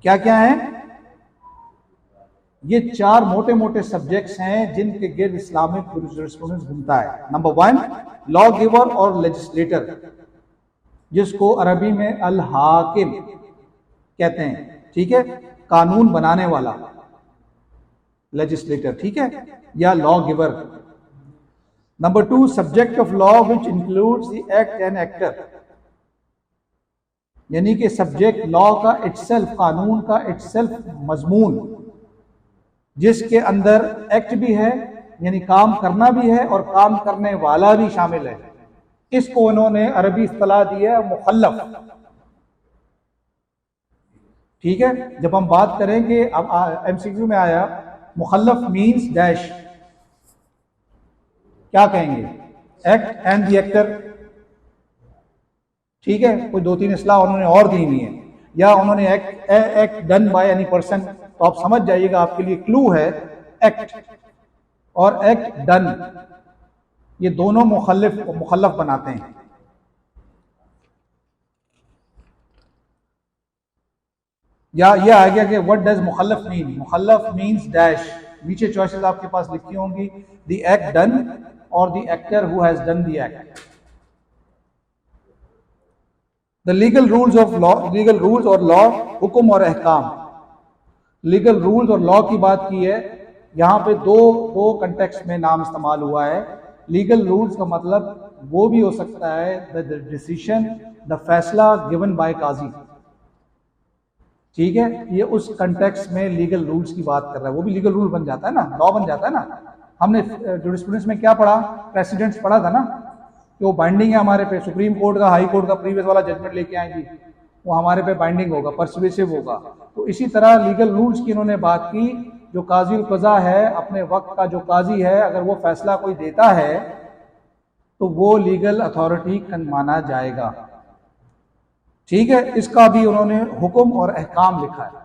E: کیا کیا ہیں؟ یہ 4 موٹے موٹے سبجیکٹس ہیں جن کے گرد اسلامک جورسپروڈنس گھومتا ہے. نمبر 1, لا گیور اور لیجسلیٹر, جس کو عربی میں الحاکم کہتے ہیں. ٹھیک ہے, قانون بنانے والا لیجسلیٹر. ٹھیک ہے, یا law giver. Number 2, subject of law which includes the act and actor, یعنی کہ سبجیکٹ لا کا اٹسیلف, قانون کا اٹسیلف مضمون, جس کے اندر ایکٹ بھی ہے یعنی کام کرنا بھی ہے اور کام کرنے والا بھی شامل ہے. اس کو انہوں نے عربی اصطلاح دی ہے مخلف. ٹھیک ہے, جب ہم بات کریں گے, اب ایم سی کیو میں آیا مخلف مینس ڈیش, کیا کہیں گے؟ Act and the actor. ٹھیک ہے, کوئی 2-3 اصلاح انہوں نے اور دی ہوئی ہیں, یا انہوں نے act done by any person. تو آپ سمجھ جائیے گا, آپ کے لیے کلو ہے ایکٹ اور ایکٹ ڈن, یہ دونوں مخلف بناتے ہیں. یا یہ آ گیا کہ وٹ ڈز مخلف مین. مخلف مینس ڈیش. نیچے چوائسز آپ کے پاس لکھی ہوں گی, دی ایکٹ ڈن اور the actor who has done the act. The legal rules of law, legal rules اور لا, حکم اور احکام. لیگل رولز اور لا کی بات کی ہے یہاں پہ دو کنٹیکسٹ میں نام استعمال ہوا ہے. لیگل رولز کا مطلب وہ بھی ہو سکتا ہے دا ڈیسیشن, دا فیصلہ گیون بائی قاضی. ٹھیک ہے, یہ اس کنٹیکسٹ میں لیگل رولز کی بات کر رہا ہے. وہ بھی لیگل رول بن جاتا ہے نا, لا بن جاتا ہے نا. ہم نے جورسپروڈنس میں کیا پڑھا, پریسیڈنٹس پڑھا تھا نا, کہ وہ بائنڈنگ ہے ہمارے پہ. سپریم کورٹ کا, ہائی کورٹ کا پریویس والا ججمنٹ لے کے آئیں گی, وہ ہمارے پہ بائنڈنگ ہوگا, پرسویسو ہوگا. تو اسی طرح لیگل رولز کی انہوں نے بات کی. جو قاضی القضا ہے, اپنے وقت کا جو قاضی ہے, اگر وہ فیصلہ کوئی دیتا ہے تو وہ لیگل اتھارٹی مانا جائے گا. ٹھیک ہے, اس کا بھی انہوں نے حکم اور احکام لکھا ہے.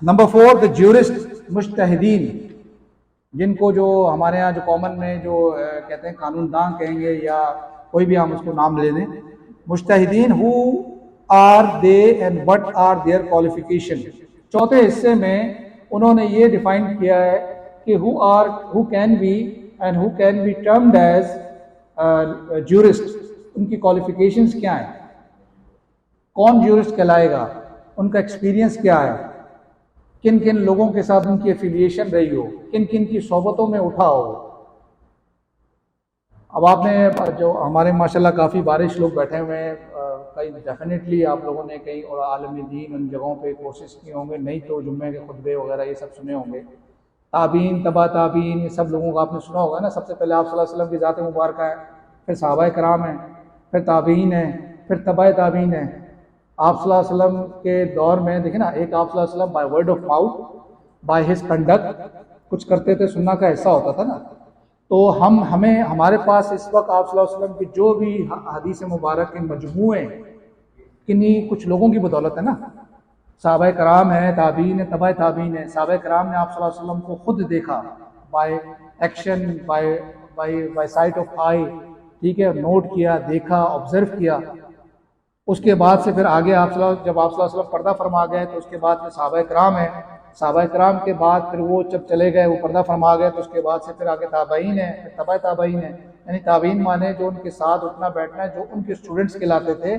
E: نمبر 4, دا جورسٹ, مجتہدین, جن کو جو ہمارے ہاں جو کامن میں جو کہتے ہیں قانون دان کہیں گے, یا کوئی بھی ہم اس کو نام لے دیں. مجتہدین, who are they and what are their qualification. چوتھے حصے میں انہوں نے یہ ڈیفائن کیا ہے کہ who can be and who can be termed as jurist. ان کی کوالیفیکیشنز کیا ہیں, کون جورسٹ کہلائے گا, ان کا ایکسپیرینس کیا ہے, کن کن لوگوں کے ساتھ ان کی ایفیلیشن رہی ہو, کن کن کی صحبتوں میں اٹھا ہو. اب آپ نے جو ہمارے ماشاءاللہ کافی بارش لوگ بیٹھے ہوئے ہیں, کئی ڈیفینیٹلی آپ لوگوں نے کئی اور عالم دین ان جگہوں پہ کورسز کیے ہوں گے, نہیں تو جمعے کے خطبے وغیرہ یہ سب سنے ہوں گے. تابعین, تبا تابعین, یہ سب لوگوں کو آپ نے سنا ہوگا نا. سب سے پہلے آپ صلی اللہ علیہ وسلم کی ذات مبارکہ ہے, پھر صحابہ کرام ہیں, پھر تابعین ہیں, پھر تبع تابعین ہیں. آپ صلی اللہ علیہ وسلم کے دور میں دیکھیں نا, ایک آپ صلی اللہ علیہ وسلم by word of mouth, by his conduct کچھ کرتے تھے, سننا کا حصہ ہوتا تھا نا. تو ہمارے پاس اس وقت آپ صلی اللہ علیہ وسلم کی جو بھی حدیث مبارک کے مجموعے کنہیں کچھ لوگوں کی بدولت ہے نا. صحابہ کرام ہیں, تابعین ہیں, تبع تابعین ہیں. صحابہ کرام نے آپ صلی اللہ علیہ وسلم کو خود دیکھا, by action, by sight of eye. ٹھیک ہے, نوٹ کیا, دیکھا, آبزرو کیا. اس کے بعد سے پھر آگے جب آپ صلی اللہ علیہ وسلم پردہ فرما گئے تو اس کے بعد پھر صحابہ کرام ہیں. صحابہ کرام کے بعد پھر وہ جب چلے گئے, وہ پردہ فرما گئے, تو اس کے بعد سے پھر آگے تابعین ہیں, پھر تبع تابعین ہیں. یعنی تابعین مانے جو ان کے ساتھ اٹھنا بیٹھنا, جو ان کے اسٹوڈنٹس کہلاتے تھے.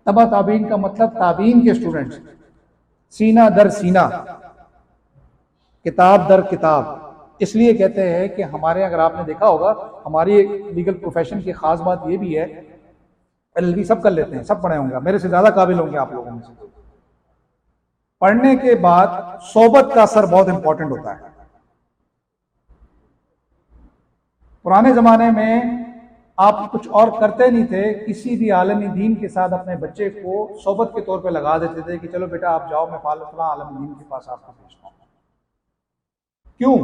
E: تبع تابعین کا مطلب تابعین کے اسٹوڈنٹس, سینہ در سینہ. کتاب در کتاب. اس لیے کہتے ہیں کہ ہمارے, اگر آپ نے دیکھا ہوگا, ہماری لیگل پروفیشن کی خاص بات یہ بھی ہے, LLB سب کر لیتے ہیں, سب پڑھے ہوں گے, میرے سے زیادہ قابل ہوں گے آپ لوگوں میں سے. پڑھنے کے بعد صحبت کا اثر بہت امپورٹنٹ ہوتا ہے. پرانے زمانے میں آپ کچھ اور کرتے نہیں تھے, کسی بھی عالم دین کے ساتھ اپنے بچے کو صحبت کے طور پہ لگا دیتے تھے کہ چلو بیٹا آپ جاؤ, میں فلاں عالم دین کے پاس آپ کو بھیجتا ہوں. کیوں؟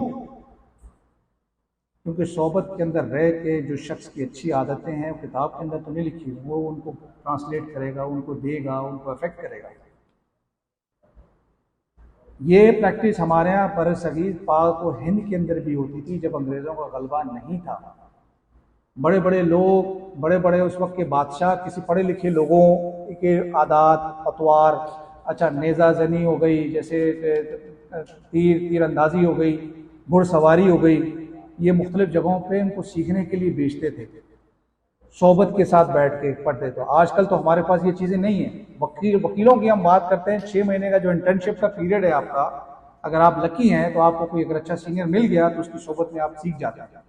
E: کیونکہ صحبت کے اندر رہ کے جو شخص کی اچھی عادتیں ہیں وہ کتاب کے اندر تو نہیں لکھی, وہ ان کو ٹرانسلیٹ کرے گا, ان کو دے گا, ان کو افیکٹ کرے گا. یہ پریکٹس ہمارے یہاں بر صغیر پاک و ہند کے اندر بھی ہوتی تھی جب انگریزوں کا غلبہ نہیں تھا. بڑے بڑے لوگ, بڑے بڑے اس وقت کے بادشاہ, کسی پڑھے لکھے لوگوں کے عادات, اطوار, اچھا نیزہ زنی ہو گئی, جیسے تیر اندازی ہو گئی, گھڑ سواری ہو گئی, یہ مختلف جگہوں پہ ان کو سیکھنے کے لیے بیچتے تھے, صحبت کے ساتھ بیٹھ کے پڑھتے. تو آج کل تو ہمارے پاس یہ چیزیں نہیں ہیں. وکیلوں کی ہم بات کرتے ہیں, 6 مہینے کا جو انٹرنشپ کا پیریڈ ہے آپ کا, اگر آپ لکی ہیں تو آپ کو کوئی اگر اچھا سینئر مل گیا تو اس کی صحبت میں آپ سیکھ جاتے ہیں.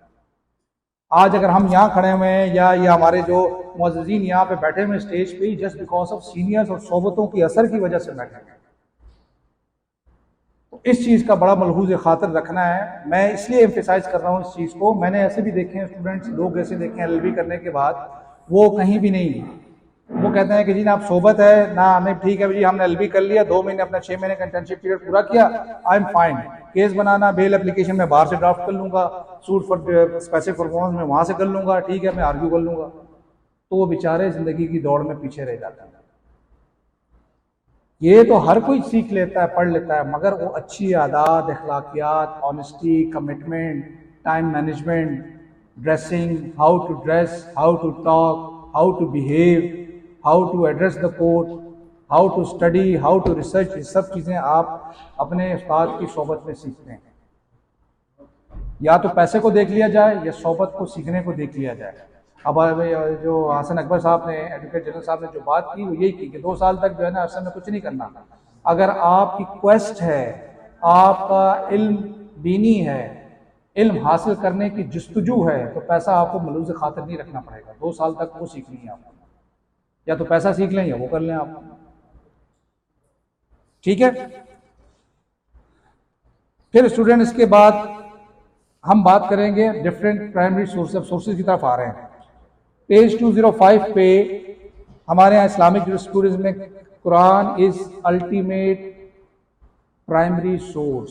E: آج اگر ہم یہاں کھڑے ہوئے ہیں یا یہ ہمارے جو معززین یہاں پہ بیٹھے ہوئے اسٹیج پہ, جسٹ بیکاز آف سینئرز اور صحبتوں کی اثر کی وجہ سے بیٹھے ہیں. تو اس چیز کا بڑا ملحوظ خاطر رکھنا ہے. میں اس لیے ایمفیسائز کر رہا ہوں اس چیز کو. میں نے ایسے بھی دیکھے ہیں اسٹوڈنٹس, لوگ ایسے دیکھے ہیں LLB کرنے کے بعد وہ کہیں بھی نہیں, وہ کہتے ہیں کہ جی نا آپ صحبت ہے نا, ہمیں ٹھیک ہے جی ہم نے LLB کر لیا, 2 مہینے اپنا 6 مہینے کا انٹرنشپ پیریڈ پورا کیا, آئی ایم فائن. کیس بنانا, بیل اپلیکیشن میں باہر سے ڈرافٹ کر لوں گا, سوٹ فار اسپیسیفک پرفارمنس میں وہاں سے کر لوں گا, ٹھیک ہے میں آرگیو کر لوں گا. تو وہ بیچارے زندگی کی دوڑ میں پیچھے رہ جاتے ہیں. یہ تو ہر کوئی سیکھ لیتا ہے, پڑھ لیتا ہے, مگر وہ اچھی عادات, اخلاقیات, honesty, commitment, time management, dressing, how to dress, how to talk, how to behave, how to address the court, how to study, how to research, یہ سب چیزیں آپ اپنے استاد کی صحبت میں سیکھتے ہیں. یا تو پیسے کو دیکھ لیا جائے یا صحبت کو سیکھنے کو دیکھ لیا جائے. اب جو حسن اکبر صاحب نے, ایڈوکیٹ جنرل صاحب نے جو بات کی وہ یہی کی کہ 2 سال تک جو ہے نا اصل میں کچھ نہیں کرنا. اگر آپ کی کویسٹ ہے, آپ کا علم دینی ہے, علم حاصل کرنے کی جستجو ہے, تو پیسہ آپ کو ملحوظ خاطر نہیں رکھنا پڑے گا. 2 سال تک وہ سیکھنی ہے آپ کو, یا تو پیسہ سیکھ لیں یا وہ کر لیں آپ. ٹھیک ہے. پھر اسٹوڈنٹ اس کے بعد ہم بات کریں گے ڈفرینٹ پرائمری سورسز کی طرف آ رہے ہیں. پیج 205 پہ ہمارے یہاں اسلامک جورسپروڈنس میں قرآن از الٹیمیٹ پرائمری سورس.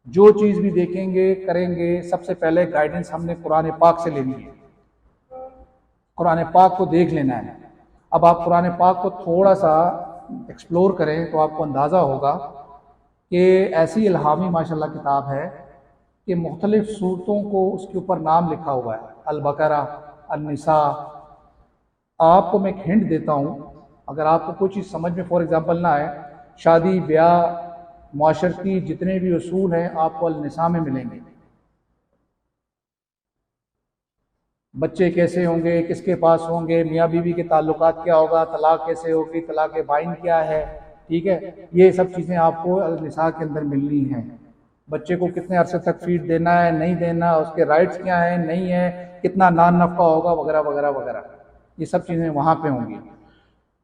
E: جو چیز بھی دیکھیں گے کریں گے, سب سے پہلے گائیڈنس ہم نے قرآن پاک سے لینی ہے, قرآن پاک کو دیکھ لینا ہے. اب آپ قرآن پاک کو تھوڑا سا ایکسپلور کریں تو آپ کو اندازہ ہوگا کہ ایسی الہامی ماشاءاللہ کتاب ہے کہ مختلف صورتوں کو اس کے اوپر نام لکھا ہوا ہے, البقرہ, النساء. آپ کو میں ایک ہنٹ دیتا ہوں, اگر آپ کو کوئی چیز سمجھ میں فار ایگزامپل نہ آئے, شادی بیاہ معاشرتی جتنے بھی اصول ہیں آپ کو النساء میں ملیں گے. بچے کیسے ہوں گے, کس کے پاس ہوں گے, میاں بیوی کے تعلقات کیا ہوگا, طلاق کیسے ہوگی, طلاق بائن کیا ہے, ٹھیک ہے, یہ سب چیزیں آپ کو النساء کے اندر ملنی ہیں. بچے کو کتنے عرصے تک فیڈ دینا ہے, نہیں دینا, اس کے رائٹس کیا ہیں, نہیں ہے, کتنا نان نفقہ ہوگا, وغیرہ وغیرہ وغیرہ, یہ سب چیزیں وہاں پہ ہوں گی.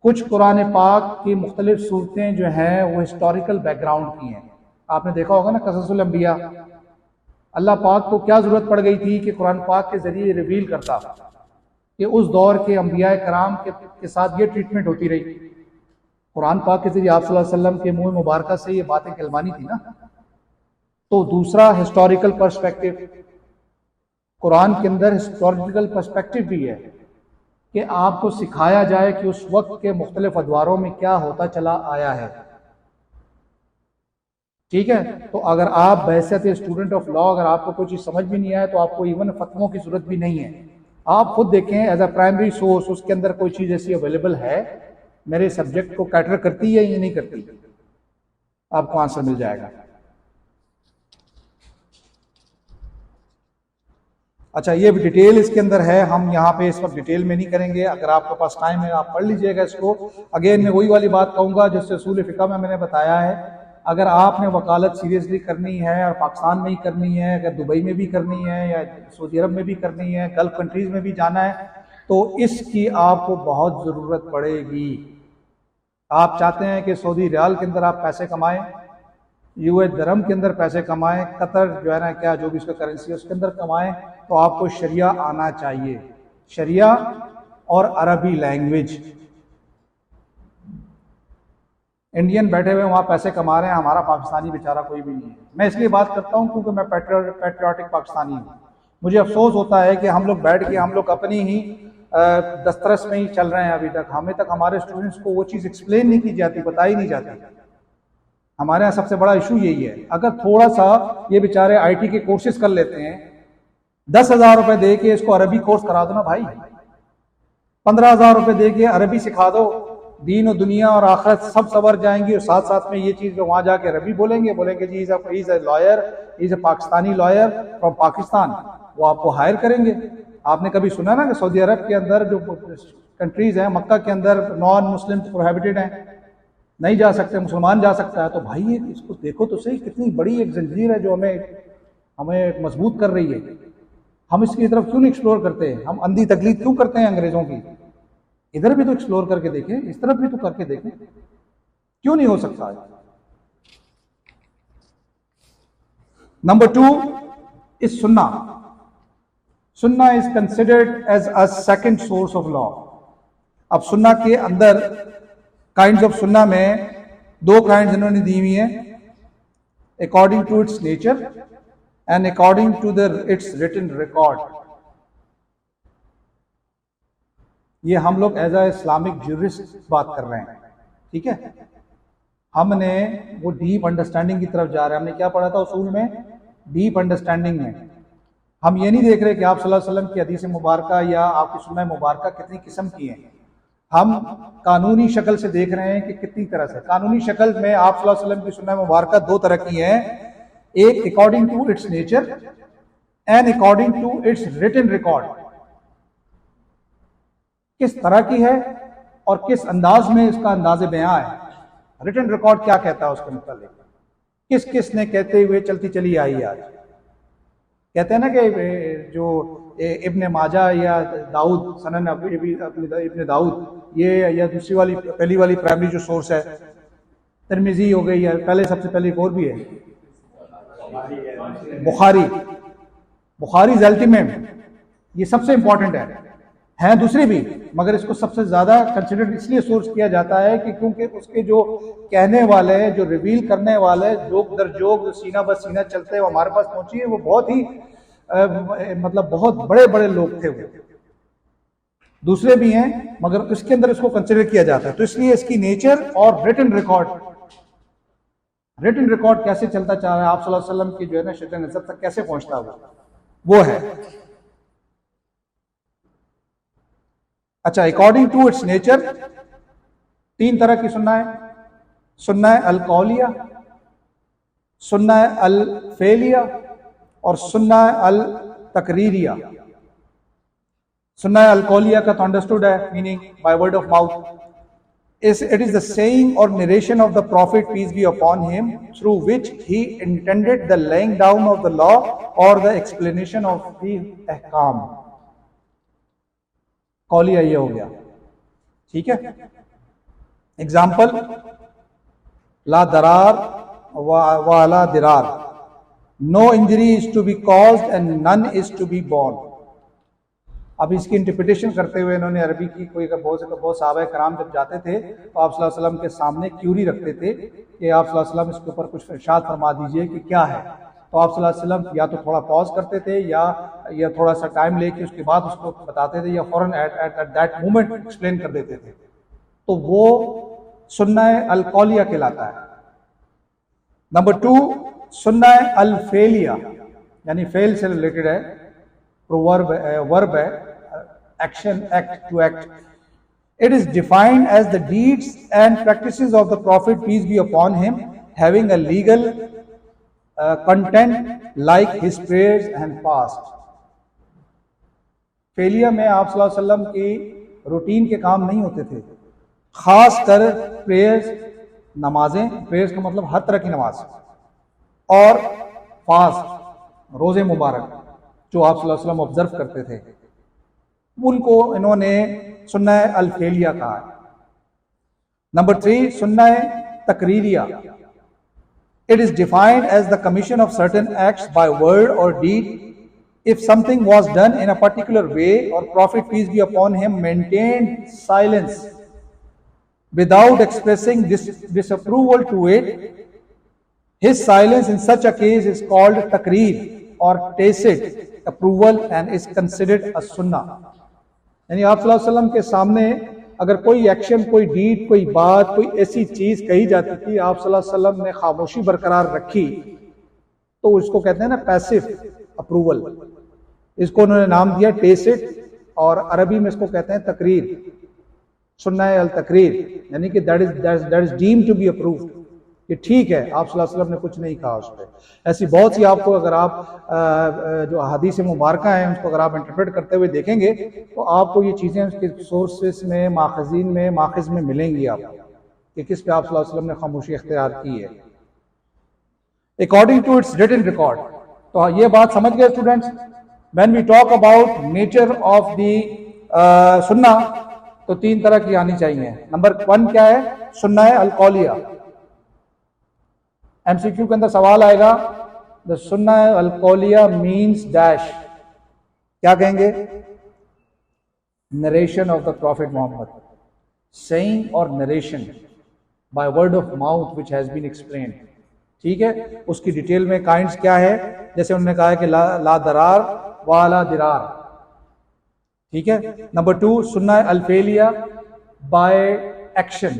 E: کچھ قرآن پاک کی مختلف صورتیں جو ہیں وہ ہسٹوریکل بیک گراؤنڈ کی ہیں. آپ نے دیکھا ہوگا نا قصص الانبیاء, اللہ پاک کو کیا ضرورت پڑ گئی تھی کہ قرآن پاک کے ذریعے ریویل کرتا کہ اس دور کے انبیاء کرام کے ساتھ یہ ٹریٹمنٹ ہوتی رہی. قرآن پاک کے ذریعے آپ صلی اللہ علیہ وسلم کے منہ مبارکہ سے یہ باتیں کہلوانی تھی نا. تو دوسرا ہسٹوریکل پرسپیکٹو, قرآن کے اندر ہسٹوریکل پرسپیکٹو بھی ہے کہ آپ کو سکھایا جائے کہ اس وقت کے مختلف ادواروں میں کیا ہوتا چلا آیا ہے. ٹھیک ہے. تو اگر آپ بحیثیت اسٹوڈنٹ آف لا اگر آپ کو کوئی چیز سمجھ بھی نہیں آئے تو آپ کو ایون فتووں کی ضرورت بھی نہیں ہے. آپ خود دیکھیں ایز اے پرائمری سورس اس کے اندر کوئی چیز ایسی اویلیبل ہے میرے سبجیکٹ کو کیٹر کرتی ہے یا نہیں کرتی, آپ کو آنسر مل جائے گا. اچھا, یہ بھی ڈیٹیل اس کے اندر ہے, ہم یہاں پہ اس وقت ڈیٹیل میں نہیں کریں گے. اگر آپ کے پاس ٹائم ہے آپ پڑھ لیجئے گا اس کو. اگین میں وہی والی بات کہوں گا جس سے اصول فقہ میں نے بتایا ہے, اگر آپ نے وکالت سیریسلی کرنی ہے اور پاکستان میں ہی کرنی ہے، اگر دبئی میں بھی کرنی ہے یا سعودی عرب میں بھی کرنی ہے، گلف کنٹریز میں بھی جانا ہے، تو اس کی آپ کو بہت ضرورت پڑے گی. آپ چاہتے ہیں کہ سعودی ریال کے اندر آپ پیسے کمائیں، یو ایس درہم کے اندر پیسے کمائیں، قطر جو ہے نا کیا جو بھی اس کا کرنسی ہے اس کے اندر کمائیں، تو آپ کو شریعہ آنا چاہیے، شریعہ اور عربی لینگویج. انڈین بیٹھے ہوئے وہاں پیسے کما رہے ہیں، ہمارا پاکستانی بیچارہ کوئی بھی نہیں ہے. میں اس لیے بات کرتا ہوں کیونکہ میں پیٹریوٹک پاکستانی ہوں. مجھے افسوس ہوتا ہے کہ ہم لوگ بیٹھ کے ہم لوگ اپنی ہی دسترس میں ہی چل رہے ہیں ابھی تک. ہمیں تک ہمارے اسٹوڈنٹس کو وہ چیز ایکسپلین نہیں کی جاتی، بتائی نہیں جاتی. ہمارے یہاں سب سے بڑا ایشو یہی ہے. اگر تھوڑا سا یہ بیچارے آئی ٹی کے کورسز کر لیتے ہیں، 10,000 روپے دے کے اس کو عربی کورس کرا دو نا بھائی، 15,000 روپے دے کے عربی سکھا دو، دین و دنیا اور آخرت سب سنور جائیں گی. اور ساتھ ساتھ میں یہ چیز وہاں جا کے عربی بولیں گے جی is a lawyer, is a Pakistani lawyer from Pakistan, وہ آپ کو ہائر کریں گے. آپ نے کبھی سنا نا کہ سعودی عرب کے اندر جو کنٹریز ہیں، مکہ کے اندر نان مسلم پروہیبٹڈ ہیں، نہیں جا سکتے، مسلمان جا سکتا ہے. تو بھائی اس کو دیکھو تو صحیح، کتنی بڑی ایک زنجیر ہے جو ہمیں مضبوط کر رہی ہے. ہم اس کی طرف کیوں نہیں ایکسپلور کرتے؟ ہم اندھی تقلید کیوں کرتے ہیں انگریزوں کی؟ ادھر بھی تو ایکسپلور کر کے دیکھیں، اس طرف بھی تو کر کے دیکھیں، کیوں نہیں ہو سکتا؟ نمبر 2 is سننا. سننا is considered as a second source of لا. اب سننا کے اندر کائنڈز آف سننا میں 2 کائنڈز انہوں نے دی ہوئی ہیں، according to its nature and according to its written record. یہ ہم لوگ ایز اے اسلامک جورسٹ بات کر رہے ہیں، ٹھیک ہے؟ ہم نے وہ ڈیپ انڈرسٹینڈنگ کی طرف جا رہے ہیں. ہم نے کیا پڑھا تھا اصول میں؟ ڈیپ انڈرسٹینڈنگ میں. ہم یہ نہیں دیکھ رہے کہ آپ صلی اللہ علیہ وسلم کی حدیث مبارکہ یا آپ کی سنہ مبارکہ کتنی قسم کی ہیں. ہم قانونی شکل سے دیکھ رہے ہیں کہ کتنی طرح سے. قانونی شکل میں آپ صلی اللہ علیہ وسلم کی سنہ مبارکہ 2 طرح کی ہیں، ایک according to its nature and according to its written record. کس طرح کی ہے اور کس انداز میں اس کا انداز بیاں ہے. ریٹن ریکارڈ کیا کہتا ہے اس کے متعلق، کس کس نے کہتے ہوئے چلتی چلی آئی. آج کہتے ہیں نا کہ جو ابن ماجہ یا داؤد سنن ابن داؤد، یہ یا دوسری والی پہلی والی پرائمری جو سورس ہے ترمذی ہو گئی، یا پہلے سب سے پہلے ایک اور بھی ہے بخاری الٹیمیٹ، یہ سب سے امپورٹنٹ ہے. ہیں دوسری بھی، مگر اس کو سب سے زیادہ کنسیڈر اس لیے سورس کیا جاتا ہے کہ کیونکہ اس کے جو کہنے والے، جو ریویل کرنے والے، جوگ در جوگ سینہ بہ سینہ چلتے ہیں وہ ہمارے پاس پہنچی ہے، وہ بہت ہی مطلب بہت بڑے بڑے لوگ تھے. وہ دوسرے بھی ہیں مگر اس کے اندر اس کو کنسیڈر کیا جاتا ہے. تو اس لیے اس کی نیچر اور ریٹن ریکارڈ کیسے چلتا چاہ رہا ہے، آپ صلی اللہ علیہ وسلم کی جو ہے نا شدت نظر تک کیسے پہنچتا ہے وہ ہے. اچھا، اکارڈنگ ٹو اٹس نیچر 3 طرح کی سننا ہے. سننا ہے القولیہ، سننا ہے الفعلیہ، اور سننا ہے التقریریہ. سننا ہے القولیہ کا تو انڈرسٹوڈ ہے، meaning by word of mouth. It is the saying or narration of the Prophet, peace be upon him, through which he intended the laying down of the law or the explanation of the ahkam. قولیہ یہ ہو گیا، ٹھیک ہے. اگزامپل، لا درار ولا درار، no injury is to be caused and none is to be borne. اب اس کی انٹرپریٹیشن کرتے ہوئے انہوں نے عربی کی بہت صحابہ کرام جب جاتے تھے تو آپ صلی اللہ علیہ وسلم کے سامنے کیوری رکھتے تھے کہ آپ صلی اللہ علیہ وسلم اس کے اوپر کچھ ارشاد فرما دیجئے کہ کیا ہے. تو آپ صلی اللہ علیہ وسلم یا تو تھوڑا پاز کرتے تھے یا تھوڑا سا ٹائم لے کے اس کے بعد اس کو بتاتے تھے، یا فوراً ایٹ دیٹ مومنٹ ایکسپلین کر دیتے تھے. تو وہ سنہ القولیہ کہلاتا ہے. نمبر 2 سنہ الفعلیہ، یعنی فعل سے ریلیٹڈ ہے، ورب ہے، action, act, to act. It is defined as the deeds and practices of the Prophet, peace be upon him, having a legal content like his prayers and fast. فعلیہ میں آپ صلی اللہ علیہ وسلم کی روٹین کے کام نہیں ہوتے تھے، خاص کر پریئرز، نمازیں، پریئرز کا مطلب ہر طرح کی نماز، اور فاسٹ، روزے مبارک جو آپ صلی اللہ علیہ وسلم آبزرو کرتے تھے، ان کو انہوں نے سنہ الفعلیہ کہا ہے. نمبر 3 سنہ تقریریہ. It is defined as the commission of certain acts by word or deed. If something was done in a particular way, or Prophet peace be upon him maintained silence without expressing disapproval to it, his silence in such a case is called takreer or tacit approval and is considered a sunnah. یعنی آپ صلی اللہ علیہ وسلم کے سامنے اگر کوئی ایکشن، کوئی ڈیڈ، کوئی بات، کوئی ایسی چیز کہی جاتی تھی، آپ صلی اللہ علیہ وسلم نے خاموشی برقرار رکھی، تو اس کو کہتے ہیں نا پیسو اپروول. اس کو انہوں نے نام دیا ٹیسٹ، اور عربی میں اس کو کہتے ہیں تقریر، سنہ التقریر، یعنی کہ that is deemed to be approved, کہ ٹھیک ہے آپ صلی اللہ علیہ وسلم نے کچھ نہیں کہا اس پہ. ایسی بہت سی آپ کو اگر آپ جو احادیث مبارکہ ہیں اس کو اگر آپ انٹرپریٹ کرتے ہوئے دیکھیں گے تو آپ کو یہ چیزیں اس کے سورسز میں، ماخذین میں، ماخذ میں ملیں گی آپ کہ کس پہ آپ صلی اللہ علیہ وسلم نے خاموشی اختیار کی ہے. According to its written record. تو یہ بات سمجھ گئے students. When we talk about nature of the سنہ تو 3 طرح کی آنی چاہیے. نمبر 1 کیا ہے؟ سنہ القولیہ. ایم سی کیو کے اندر سوال آئے گا دا سنہ القولیہ مینس ڈیش. کیا کہیں گے؟ Narration of the prophet Muhammad, saying اور narration by word of mouth which has been explained. ٹھیک ہے، اس کی ڈیٹیل میں کائنڈس کیا ہے، جیسے انہوں نے کہا ہے کہ لا درار والا درار. ٹھیک ہے. نمبر 2 سنہ الفعلیہ بائی ایکشن،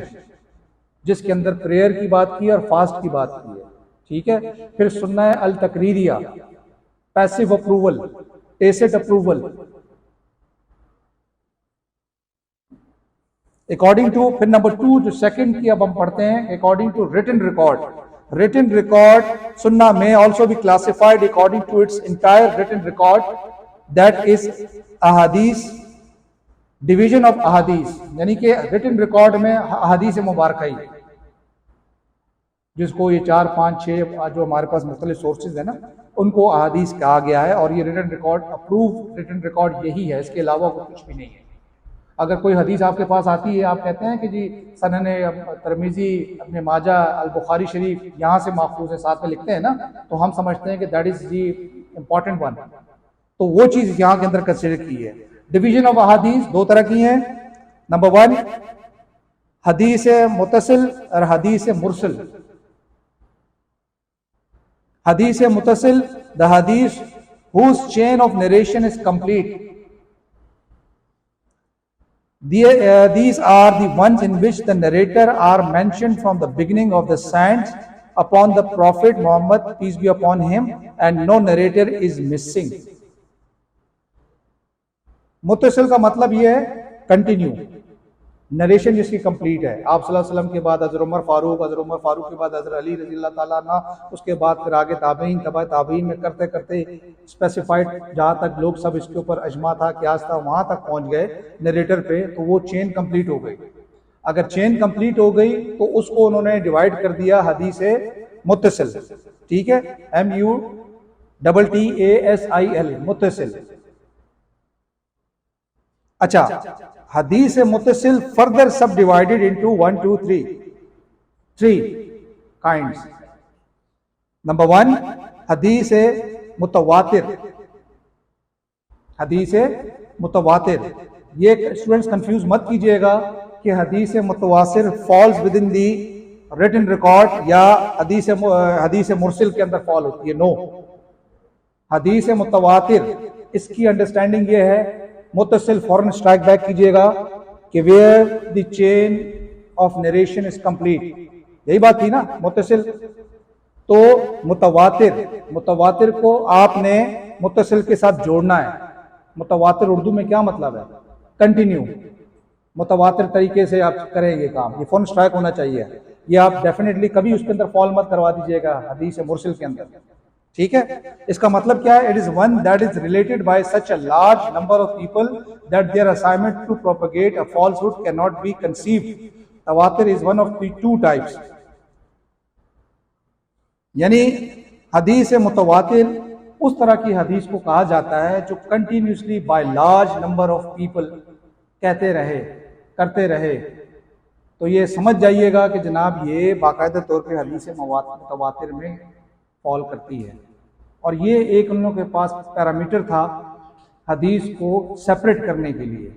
E: جس کے اندر پریئر کی بات کی اور فاسٹ کی بات کی ہے. ٹھیک ہے. پھر سنہ التقریریہ passive approval, tacit approval. According to, پھر نمبر 2 جو سیکنڈ کی اب ہم پڑھتے ہیں، according to written record. Written record سنہ میں آلسو بھی classified according to its entire written record, that is احادیث، ڈویژن آف احادیث، یعنی کہ ریٹن ریکارڈ میں احادیث مبارکہ ہی، جس کو یہ 4 5 6 جو ہمارے پاس مختلف سورسز ہیں نا، ان کو احادیث کہا گیا ہے. اور یہ return record approve return record یہی ہے، اس کے علاوہ کچھ بھی نہیں ہے. اگر کوئی حدیث آپ کے پاس آتی ہے، آپ کہتے ہیں کہ جی سنن ترمذی، ابن ماجہ، البخاری شریف یہاں سے ماخوذ ہے، ساتھ میں لکھتے ہیں نا، تو ہم سمجھتے ہیں کہ that is the important one. تو وہ چیز یہاں کے اندر کنسیڈر کی ہے. ڈویژن آف احادیث 2 طرح کی ہیں. نمبر 1 حدیث متصل اور حدیث مرسل. حدیث متصل the hadith whose chain of narration is complete. These are the ones in which the narrator are mentioned from the beginning of the science upon the Prophet Muhammad, peace be upon him, and no narrator is missing. متصل کا مطلب یہ ہے کنٹینیو، نریشن جس کی کمپلیٹ ہے. آپ صلی اللہ علیہ وسلم کے بعد حضرت عمر فاروق، حضرت عمر فاروق کے بعد حضرت علی رضی اللہ تعالیٰ عنہ، اس کے بعد پھر آگے تابعین، تبع تابعین میں کرتے کرتے اسپیسیفائڈ جہاں تک لوگ سب اس کے اوپر اجماع تھا، قیاس تھا، وہاں تک پہنچ گئے نریٹر پہ، تو وہ چین کمپلیٹ ہو گئی. اگر چین کمپلیٹ ہو گئی تو اس کو انہوں نے ڈیوائڈ کر دیا حدیث متصل. ٹھیک ہے، MUTTASIL متصل. اچھا، حدیث متصل further sub divided into 1 2 3 kinds. Number 1 حدیث متواتر. حدیث متواتر، یہ اسٹوڈنٹس کنفیوز مت کیجئے گا کہ حدیث متواتر falls with in the return record یا حدیث مرسل کے اندر فال ہوتی ہے. نو، حدیث متواتر اس کی انڈرسٹینڈنگ یہ ہے، متصل فوراً اسٹرائک بیک کیجئے گا کہ where the chain of narration is complete. یہی بات تھی نا متصل. تو متواتر کو آپ نے متصل کے ساتھ جوڑنا ہے. متواتر اردو میں کیا مطلب ہے؟ کنٹینیو. متواتر طریقے سے آپ کریں یہ کام، یہ فوراً اسٹرائک ہونا چاہیے. یہ آپ ڈیفینیٹلی کبھی اس کے اندر فال مت کروا دیجیے گا حدیث مرسل کے اندر. ٹھیک ہے. اس کا مطلب کیا ہے؟ It is one that is related by such a large number of people that their assignment to propagate a falsehood can not be conceived. تواتر is one of the 2 types. یعنی حدیث متواتر اس طرح کی حدیث کو کہا جاتا ہے جو continuously by large number of people کہتے رہے، کرتے رہے. تو یہ سمجھ جائیے گا کہ جناب یہ باقاعدہ طور پہ حدیث متواتر میں فال کرتی ہے. اور یہ ایک ان لوگوں کے پاس پیرامیٹر تھا حدیث کو سپریٹ کرنے کے لیے.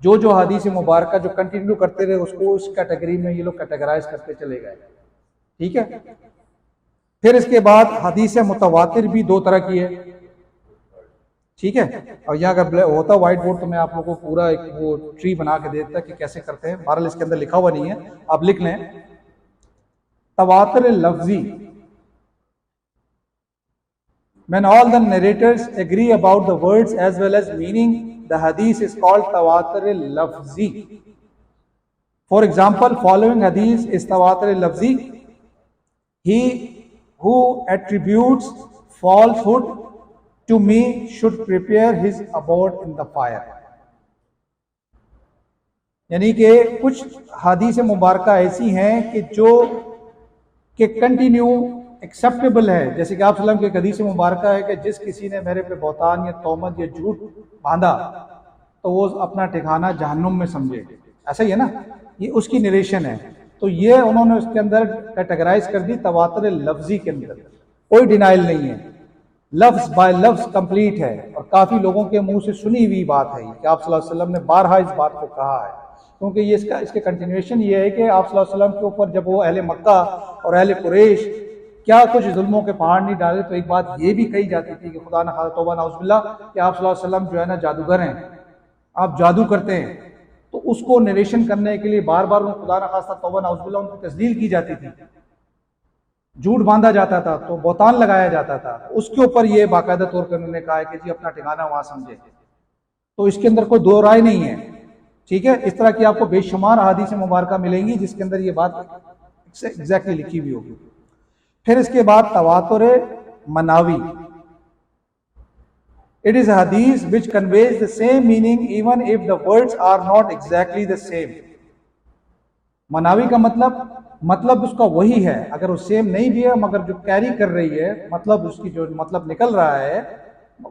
E: جو حدیث مبارکہ جو کنٹینیو کرتے رہے اس کو اس کیٹیگری میں یہ لوگ کیٹیگرائز کرتے چلے گئے. ٹھیک ہے. پھر اس کے بعد حدیث متواتر بھی دو طرح کی ہے. ٹھیک ہے. اور یہاں اگر ہوتا وائٹ بورڈ تو میں آپ لوگوں کو پورا ایک وہ ٹری بنا کے دیتا کہ کیسے کرتے ہیں. بہرحال اس کے اندر لکھا ہوا نہیں ہے، آپ لکھ لیں. تواتر لفظی، when all the narrators agree about the words as well as meaning, the hadith is called tawatur lafzi. For example, following hadith is tawatur lafzi: he who attributes falsehood to me should prepare his abode in the fire. یعنی کہ کچھ حدیث مبارکہ ایسی ہیں کہ جو کہ کنٹینیو ایکسیپٹیبل ہے. جیسے کہ آپ صلی اللہ علیہ وسلم کی ایک حدیث مبارکہ ہے کہ جس کسی نے میرے پہ بہتان یا تہمت یا جھوٹ باندھا تو وہ اپنا ٹھکانہ جہنم میں سمجھے. ایسا ہی ہے نا، یہ اس کی نریشن ہے. تو یہ انہوں نے اس کے اندر کیٹیگرائز کر دی تواتر لفظی کے اندر. کوئی ڈینائل نہیں ہے، لفظ بائی لفظ کمپلیٹ ہے. اور کافی لوگوں کے منہ سے سنی ہوئی بات ہے کہ آپ صلی اللہ علیہ وسلم نے بارہا اس بات کو کہا ہے. کیونکہ یہ اس کے کنٹینیویشن یہ ہے کہ آپ صلی اللہ علیہ وسلم کے اوپر جب وہ اہل مکہ اور اہل قریش کیا کچھ ظلموں کے پہاڑ نہیں ڈالے تو ایک بات یہ بھی کہی جاتی تھی کہ خدا نہ خواستہ توبہ نعوذ باللہ کہ آپ صلی اللہ علیہ وسلم جو ہے نا جادوگر ہیں، آپ جادو کرتے ہیں. تو اس کو نریشن کرنے کے لیے بار بار خدا نہ خواستہ توبہ نعوذ باللہ ان کی تذلیل کی جاتی تھی، جھوٹ باندھا جاتا تھا، تو بہتان لگایا جاتا تھا. اس کے اوپر یہ باقاعدہ طور پر انہوں نے کہا ہے کہ جی اپنا ٹھکانہ وہاں سمجھے. تو اس کے اندر کوئی دو رائے نہیں ہے. ٹھیک ہے. اس طرح کی آپ کو بے شمار احادیث مبارکہ ملیں گی جس کے اندر یہ بات ایگزیکٹلی لکھی ہوئی ہوگی. پھر اس کے بعد تواتر مناوی. It is a hadith which conveys the same meaning even if the words are not exactly the same. مناوی کا مطلب اس کا وہی ہے، اگر وہ سیم نہیں بھی ہے مگر جو کیری کر رہی ہے مطلب اس کی جو مطلب نکل رہا ہے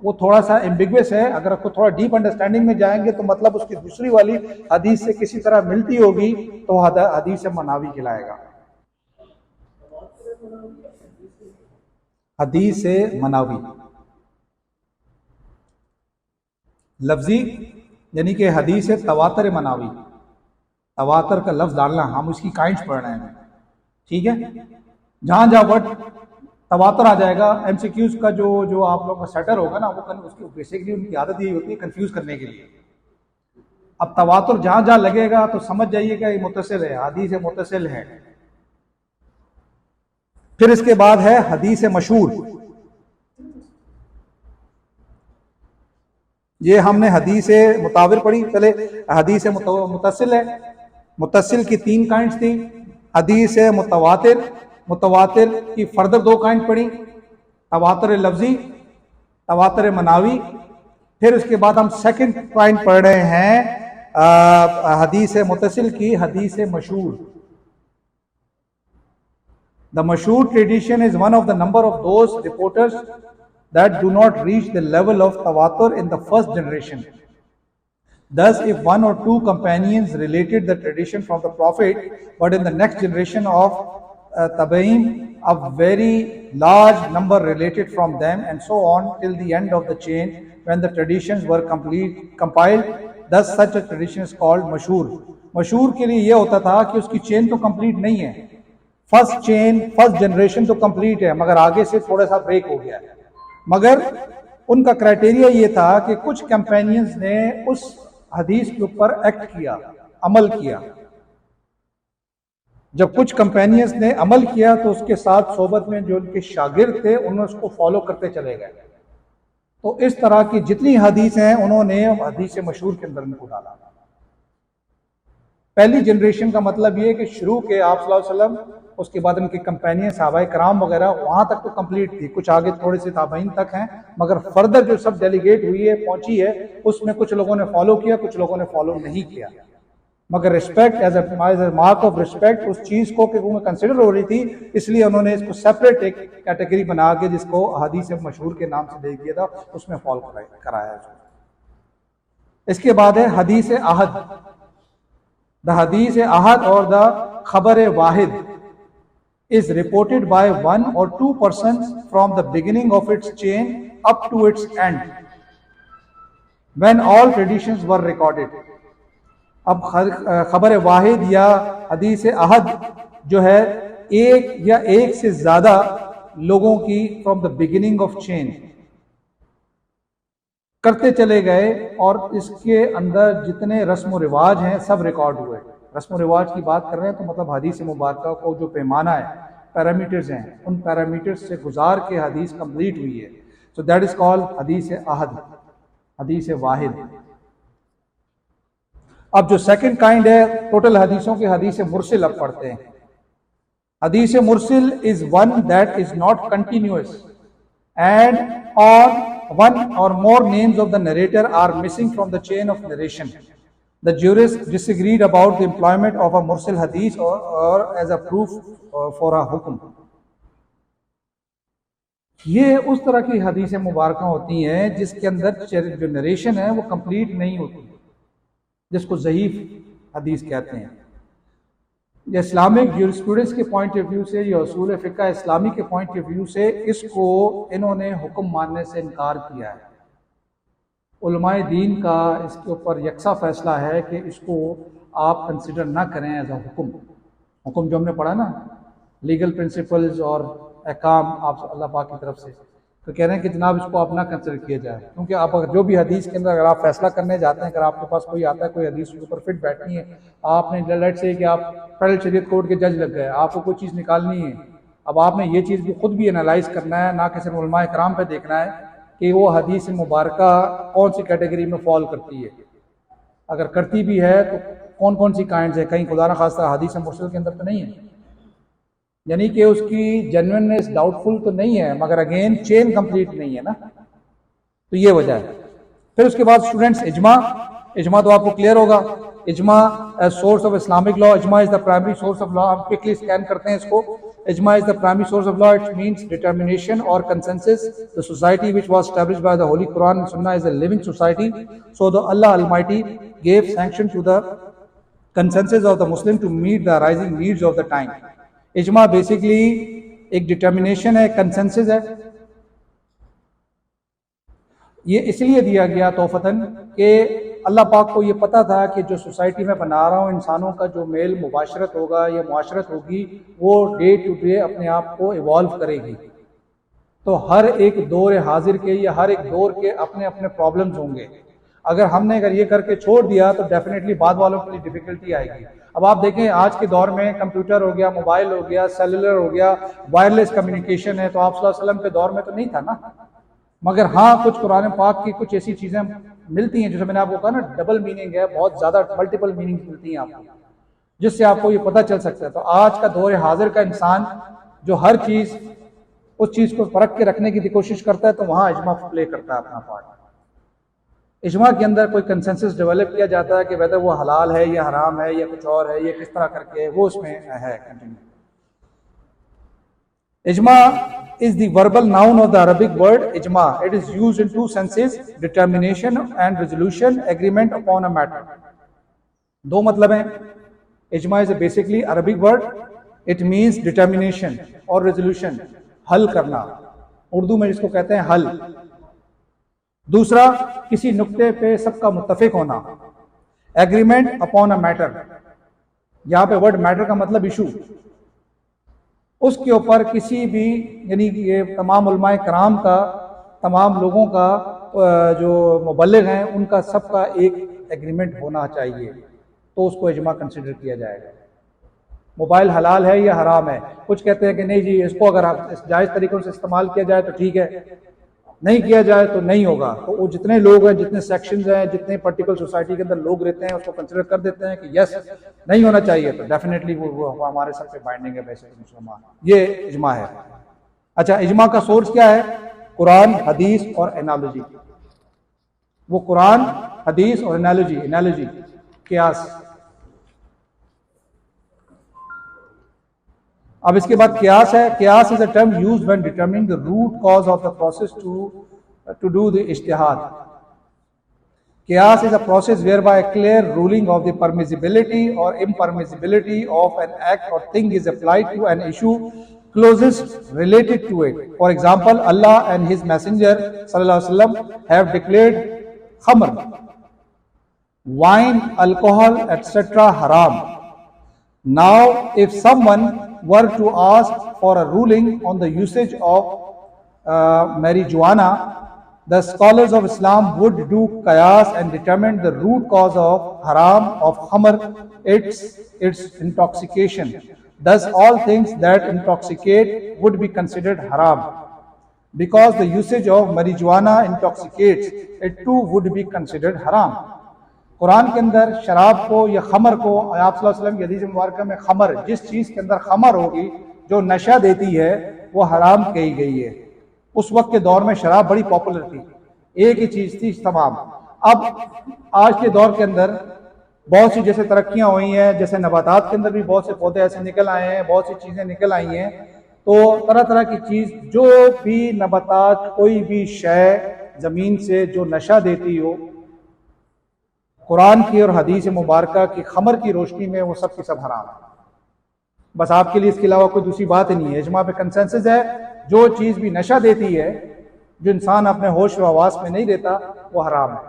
E: وہ تھوڑا سا ایمبیگوس ہے. اگر آپ کو تھوڑا ڈیپ انڈرسٹینڈنگ میں جائیں گے تو مطلب اس کی دوسری والی حدیث سے کسی طرح ملتی ہوگی تو حدیث مناوی کہلائے گا. حدیث مناوی لفظی یعنی کہ حدیث تواتر مناوی. تواتر کا لفظ ڈالنا، ہم اس کی کائنٹس پڑھ رہے ہیں. ٹھیک ہے. جہاں ورڈ تواتر آ جائے گا، ایم سی کیوز کا جو آپ لوگوں کا سیٹر ہوگا نا وہ اس کی بیسکلی ان کی عادت یہی ہوتی ہے کنفیوز کرنے کے لیے. اب تواتر جہاں لگے گا تو سمجھ جائیے گا یہ متصل ہے، حدیث متصل ہے. پھر اس کے بعد ہے حدیث مشہور. یہ ہم نے حدیث متاور پڑھی. چلے حدیث متصل ہے. متصل کی 3 کائنڈز تھی. حدیث متواتر کی فردر 2 کائنڈ پڑھی، تواتر لفظی، تواتر مناوی. پھر اس کے بعد ہم سیکنڈ کائنڈ پڑھ رہے ہیں حدیث متصل کی حدیث مشہور. The mashhur tradition is one of the number of those reporters that do not reach the level of tawatur in the first generation. Thus, if 1 or 2 companions related the tradition from the Prophet, but in the next generation of tabi'in, a very large number related from them, and so on till the end of the chain, when the traditions were compiled, thus such a tradition is called mashhur. Mashhur کے لیے یہ ہوتا تھا کہ اس کی چین تو کمپلیٹ نہیں ہے. فرسٹ جنریشن تو کمپلیٹ ہے مگر آگے سے تھوڑا سا بریک ہو گیا ہے. مگر ان کا کرائٹیریا یہ تھا کہ کچھ کمپینینز نے اس حدیث کے اوپر ایکٹ کیا، عمل کیا. جب کچھ کمپینینز نے عمل کیا تو اس کے ساتھ صحبت میں جو ان کے شاگرد تھے انہوں نے اس کو فالو کرتے چلے گئے. تو اس طرح کی جتنی حدیث ہیں انہوں نے حدیث مشہور کے اندر ان کو ڈالا. پہلی جنریشن کا مطلب یہ کہ شروع کے آپ صلی اللہ علیہ وسلم، اس کے بعد ان کے کمپینین صحابہ کرام وغیرہ وہاں تک تو کمپلیٹ تھی. کچھ آگے تھوڑے سے تابعین تک ہیں مگر فردر جو سب ڈیلیگیٹ ہوئی ہے پہنچی ہے اس میں کچھ لوگوں نے فالو کیا، کچھ لوگوں نے فالو نہیں کیا. مگر respect as a mark of respect اس چیز کو کہ وہ کنسیڈر ہو رہی تھی، اس لیے انہوں نے اس کو سیپریٹ ایک کیٹیگری بنا کے جس کو حدیث مشہور کے نام سے لے کیا تھا اس میں فال کرایا. اس کے بعد ہے حدیث احد. دا حدیث احد اور دا خبر واحد is reported by one or two persons from the beginning of its chain up to its end when all traditions were recorded. اب خبر واحد یا حدیث احد جو ہے ایک یا ایک سے زیادہ لوگوں کی from the beginning of chain کرتے چلے گئے اور اس کے اندر جتنے رسم و رواج ہیں سب ریکارڈ ہوئے. رسم و رواج کی بات کر رہے ہیں تو مطلب حدیث مبارکہ کو جو پیمانہ ہے، پیرامیٹرز ہیں، ان پیرامیٹرز سے گزار کے حدیث کمپلیٹ ہوئی ہے. سو دیٹ از کالڈ حدیث احد، حدیث واحد. اب جو سیکنڈ کائنڈ ہے ٹوٹل حدیثوں کی، حدیث مرسل اب پڑھتے ہیں. حدیث مرسل از one that is not continuous and on one or more names of the narrator are missing from the chain of narration. The jurists disagreed about the employment of a mursal hadith or as a proof for a hukm. یہ اس طرح کی حدیث مبارکہ ہوتی ہیں جس کے اندر جو نریشن ہے وہ کمپلیٹ نہیں ہوتی، جس کو ضعیف حدیث کہتے ہیں. یہ اسلامک جورسپروڈنس کے پوائنٹ آف ویو سے، یہ اصول فقہ اسلامی کے پوائنٹ آف ویو سے اس کو انہوں نے حکم ماننے سے انکار کیا ہے. علماء دین کا اس کے اوپر یکساں فیصلہ ہے کہ اس کو آپ کنسیڈر نہ کریں ایز اے حکم. حکم جو ہم نے پڑھا نا، لیگل پرنسپلز اور احکام آپ اللہ پاک کی طرف سے، تو کہہ رہے ہیں کہ جناب اس کو آپ نہ کنسیڈر کیا جائے. کیونکہ آپ جو بھی حدیث کے اندر اگر آپ فیصلہ کرنے جاتے ہیں، اگر آپ کے پاس کوئی آتا ہے کوئی حدیث کے اوپر فٹ بیٹھنی ہے، آپ نے لیٹ سے کہ آپ فیڈرل شریعت کورٹ کے جج لگ گئے، آپ کو کوئی چیز نکالنی ہے، اب آپ نے یہ چیز بھی خود بھی انالائز کرنا ہے، نہ کہ صرف علماء کرام پہ دیکھنا ہے کہ وہ حدیث مبارکہ کون سی کیٹیگری میں فال کرتی ہے. اگر کرتی بھی ہے تو کون کون سی کائنڈز ہے، کہیں خدا نہ خواستہ حدیث مرسل کے اندر تو نہیں ہے، یعنی کہ اس کی جینوئننس ڈاؤٹ فل تو نہیں ہے، مگر اگین چین کمپلیٹ نہیں ہے نا، تو یہ وجہ ہے. پھر اس کے بعد اسٹوڈنٹس اجماع تو آپ کو کلیئر ہوگا. اجماع as source of Islamic law, اجماع is the primary source of law. ہم کوئکلی اسکین کرتے ہیں اس کو. اجماع is the primary source of law. It means determination اور consensus. The society which was established by the Holy Quran and Sunnah is a living society. So the Allah Almighty gave sanction to the consensus of the Muslim to meet the arising needs of the time. اجماع بیسیکلی ایک ڈٹرمینیشن ہے، کنسنسس ہے. یہ اس لیے دیا گیا توفتاً کہ اللہ پاک کو یہ پتہ تھا کہ جو سوسائٹی میں بنا رہا ہوں انسانوں کا جو میل مباشرت ہوگا یا معاشرت ہوگی وہ ڈے ٹو ڈے اپنے آپ کو ایوالو کرے گی. تو ہر ایک دور حاضر کے یا ہر ایک دور کے اپنے اپنے پرابلمز ہوں گے. اگر یہ کر کے چھوڑ دیا تو ڈیفینیٹلی بعد والوں کے لیے ڈیفیکلٹی آئے گی. اب آپ دیکھیں آج کے دور میں کمپیوٹر ہو گیا، موبائل ہو گیا، سیلولر ہو گیا، وائرلیس کمیونیکیشن ہے، تو آپ صلی اللہ علیہ وسلم کے دور میں تو نہیں تھا نا. مگر ہاں کچھ قرآن پاک کی کچھ ایسی چیزیں ملتی ہیں جیسے میں نے آپ کو کہا نا ڈبل میننگ ہے، بہت زیادہ ملٹیپل میننگ ملتی ہیں آپ کو، جس سے آپ کو یہ پتہ چل سکتا ہے. تو آج کا دور حاضر کا انسان جو ہر چیز اس چیز کو پرکھ کے رکھنے کی کوشش کرتا ہے تو وہاں اجماع پلے کرتا ہے اپنا پارٹ. اجماع کے اندر کوئی کنسنسس ڈیولپ کیا جاتا ہے کہ ویدر وہ حلال ہے یا حرام ہے یا کچھ اور ہے یا کس طرح کر کے، وہ اس میں ہے. اجماع is the verbal noun of the Arabic word ijma. It is used in two senses: determination and resolution, agreement upon a matter. دو مطلب ہیں. اجماع is a basically Arabic word. It means determination اور resolution، حل کرنا. اردو میں جس کو کہتے ہیں حل. دوسرا کسی نقطے پہ سب کا متفق ہونا. ایگریمنٹ اپون اے میٹر، یہاں پہ ورڈ میٹر کا مطلب ایشو. اس کے اوپر کسی بھی، یعنی یہ تمام علماء کرام کا، تمام لوگوں کا جو مبلغ ہیں ان کا سب کا ایک ایگریمنٹ ہونا چاہیے، تو اس کو اجماع کنسیڈر کیا جائے گا. موبائل حلال ہے یا حرام ہے، کچھ کہتے ہیں کہ نہیں جی اس کو اگر آپ جائز طریقوں سے استعمال کیا جائے تو ٹھیک ہے، نہیں کیا جائے تو نہیں ہوگا. تو وہ جتنے لوگ ہیں، جتنے سیکشنز ہیں، جتنے پرٹیکولر سوسائٹی کے اندر لوگ رہتے ہیں اس کو کنسیڈر کر دیتے ہیں کہ یس نہیں ہونا چاہیے، تو ڈیفینیٹلی وہ ہمارے سب پہ بائنڈنگ ہے ویسے مسلمان. یہ اجماع ہے. اچھا، اجماع کا سورس کیا ہے؟ قرآن، حدیث اور انالوجی. وہ قرآن، حدیث اور انالوجی قیاس. اب اس کے بعد قیاس ہے. قیاس is a term used when determining the root cause of the process to do the ijtihad. Qiyas is a process whereby a clear ruling of the permissibility or impermissibility of an act or thing is applied to an issue closest related to it. For example, Allah and His Messenger sallallahu alaihi wasallam have declared khamr, wine, alcohol, etc. haram. Now, if someone were to ask for a ruling on the usage of marijuana, the scholars of Islam would do qiyas and determine the root cause of haram of khamr, its intoxication. Thus, all things that intoxicate would be considered haram. Because the usage of marijuana intoxicates, it too would be considered haram. قرآن کے اندر شراب کو یا خمر کو، آپ صلی اللہ علیہ وسلم کی حدیث مبارکہ میں خمر، جس چیز کے اندر خمر ہوگی جو نشہ دیتی ہے، وہ حرام کہی گئی ہے. اس وقت کے دور میں شراب بڑی پاپولر تھی، ایک ہی چیز تھی تمام. اب آج کے دور کے اندر بہت سی جیسے ترقیاں ہوئی ہیں، جیسے نباتات کے اندر بھی بہت سے پودے ایسے نکل آئے ہیں، بہت سی چیزیں نکل آئی ہیں، تو طرح طرح کی چیز، جو بھی نباتات، کوئی بھی شے زمین سے جو نشہ دیتی ہو، قرآن کی اور حدیث مبارکہ کی خمر کی روشنی میں وہ سب کی سب حرام ہے. بس آپ کے لیے اس کے علاوہ کوئی دوسری بات نہیں ہے. اجماع پہ کنسنسس ہے، جو چیز بھی نشہ دیتی ہے، جو انسان اپنے ہوش و حواس میں نہیں دیتا، وہ حرام ہے.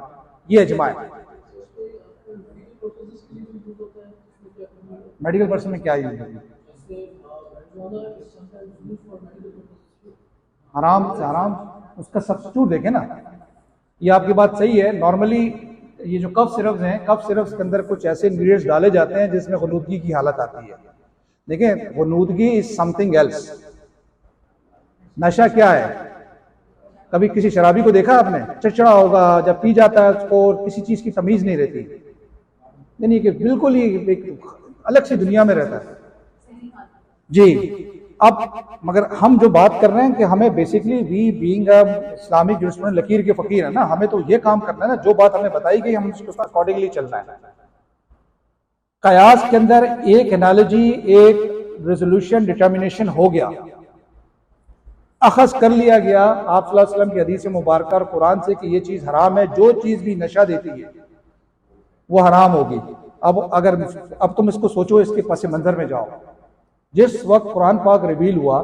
E: یہ اجماع ہے. میڈیکل پرسن میں کیا یوز ہے؟ حرام سے حرام اس کا سبسٹیوٹ دیکھیں نا. یہ آپ کی بات صحیح ہے. نارملی یہ جو کف سرپس ہیں، کف سرپس کے اندر کچھ ایسے انگریڈینٹس ڈالے جاتے ہیں جس میں غنودگی کی حالت آتی ہے. دیکھیں، غنودگی از سم تھنگ ایلس. نشہ کیا ہے؟ کبھی کسی شرابی کو دیکھا آپ نے؟ چڑچڑا ہوگا، جب پی جاتا ہے اس کو کسی چیز کی تمیز نہیں رہتی، یعنی کہ بالکل ہی ایک الگ سی دنیا میں رہتا ہے. جی. اب مگر ہم جو بات کر رہے ہیں کہ ہمیں basically we being Islamic jurisprudence لکیر کے فقیر ہیں نا، ہمیں تو یہ کام کرنا ہے نا، جو بات ہمیں بتائی گئی ہم اس کے اکارڈنگلی چلنا ہے. قیاس کے اندر ایک انالوجی، ایک ریزولوشن، ڈٹرمنیشن ہو گیا، اخذ کر لیا گیا آپ صلی اللہ علیہ وسلم کی حدیث مبارکہ اور قرآن سے کہ یہ چیز حرام ہے. جو چیز بھی نشہ دیتی ہے وہ حرام ہوگی. اب تم اس کو سوچو، اس کے پس منظر میں جاؤ. جس وقت قرآن پاک ریویل ہوا،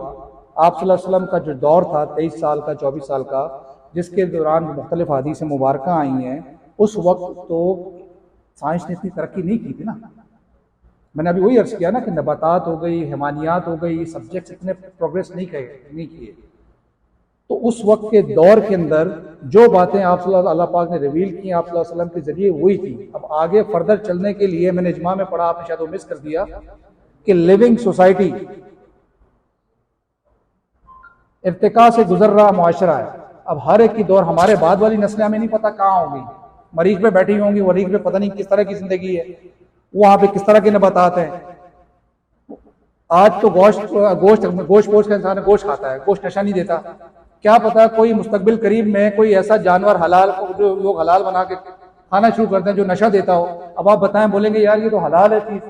E: آپ صلی اللہ علیہ وسلم کا جو دور تھا 23 سال کا، 24 سال کا، جس کے دوران مختلف حدیث مبارکہ آئی ہیں، اس وقت تو سائنس نے اتنی ترقی نہیں کی تھی نا. میں نے ابھی وہی عرض کیا نا کہ نباتات ہو گئی، حیوانیات ہو گئی، سبجیکٹس اتنے پروگریس نہیں کیے. تو اس وقت کے دور کے اندر جو باتیں آپ صلی اللہ پاک نے ریویل کی آپ صلی اللہ علیہ وسلم کے ذریعے وہی تھی. اب آگے فردر چلنے کے لیے میں نے اجماع میں پڑھا، آپ نے شاید وہ مس کر دیا، کہ لیونگ سوسائٹی ارتقاء سے گزر رہا معاشرہ ہے. اب ہر ایک کی دور، ہمارے بعد والی نسلیں ہمیں نہیں پتا کہاں ہوں گی، مریخ پہ بیٹھی ہوں گی، مریخ پہ پتہ نہیں کس طرح کی زندگی ہے، وہاں پہ کس طرح کے نباتات ہیں. آج تو گوشت پوش کا انسان گوشت کھاتا ہے، گوشت نشہ نہیں دیتا. کیا پتا کوئی مستقبل قریب میں کوئی ایسا جانور حلال جو لوگ حلال بنا کے کھانا شروع کرتے ہیں جو نشہ دیتا ہو. اب آپ بتائیں، بولیں گے یار یہ تو حلال ہے چیز،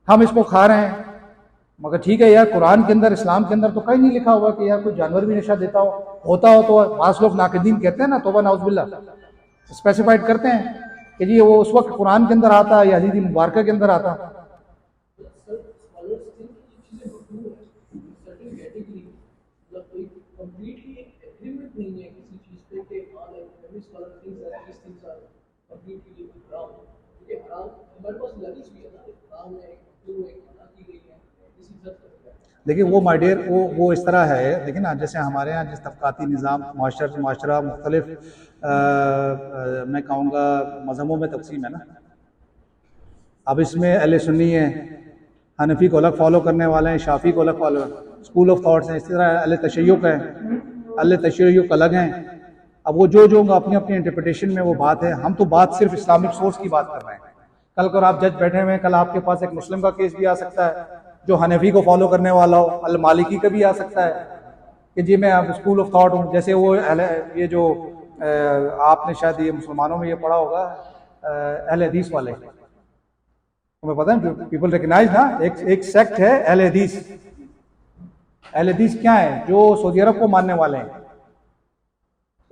E: ہم اس کو کھا رہے ہیں. مگر ٹھیک ہے یار، قرآن کے اندر، اسلام کے اندر تو کہیں نہیں لکھا ہوا کہ یار کوئی جانور بھی نشہ دیتا ہوتا ہو. تو بعض لوگ ناقدین کہتے ہیں نا، توبہ نعوذ باللہ، اسپیسیفائڈ کرتے ہیں کہ جی وہ اس وقت قرآن کے اندر آتا یا حدیث مبارکہ کے اندر آتا. دیکھیں وہ مائی ڈیئر، وہ اس طرح ہے. دیکھیں نا، جیسے ہمارے ہاں جس طبقاتی نظام، معاشرہ مختلف میں کہوں گا مذہبوں میں تقسیم ہے نا. اب اس میں اہل سنی ہیں، حنفی کو الگ فالو کرنے والے ہیں، شافعی کو الگ فالو ہیں، اسکول آف تھاٹس ہیں. اس طرح اہل تشیع ہیں، اہل تشیع الگ ہیں. اب وہ جو اپنی اپنی انٹرپریٹیشن میں وہ بات ہے. ہم تو بات صرف اسلامک سورس کی بات کر رہے ہیں. کل کو آپ جج بیٹھے ہوئے ہیں، کل آپ کے پاس ایک مسلم کا کیس بھی آ سکتا ہے جو حنفی کو فالو کرنے والا ہو، المالکی کا بھی آ سکتا ہے کہ جی میں اب اسکول آف تھاٹ ہوں. جیسے وہ یہ جو آپ نے شاید یہ مسلمانوں میں یہ پڑھا ہوگا، اہل حدیث والے، تمہیں پتہ ہے پیپل ریکگنائز نا, ایک سیکٹ ہے اہل حدیث. اہل حدیث کیا ہے؟ جو سعودی عرب کو ماننے والے ہیں,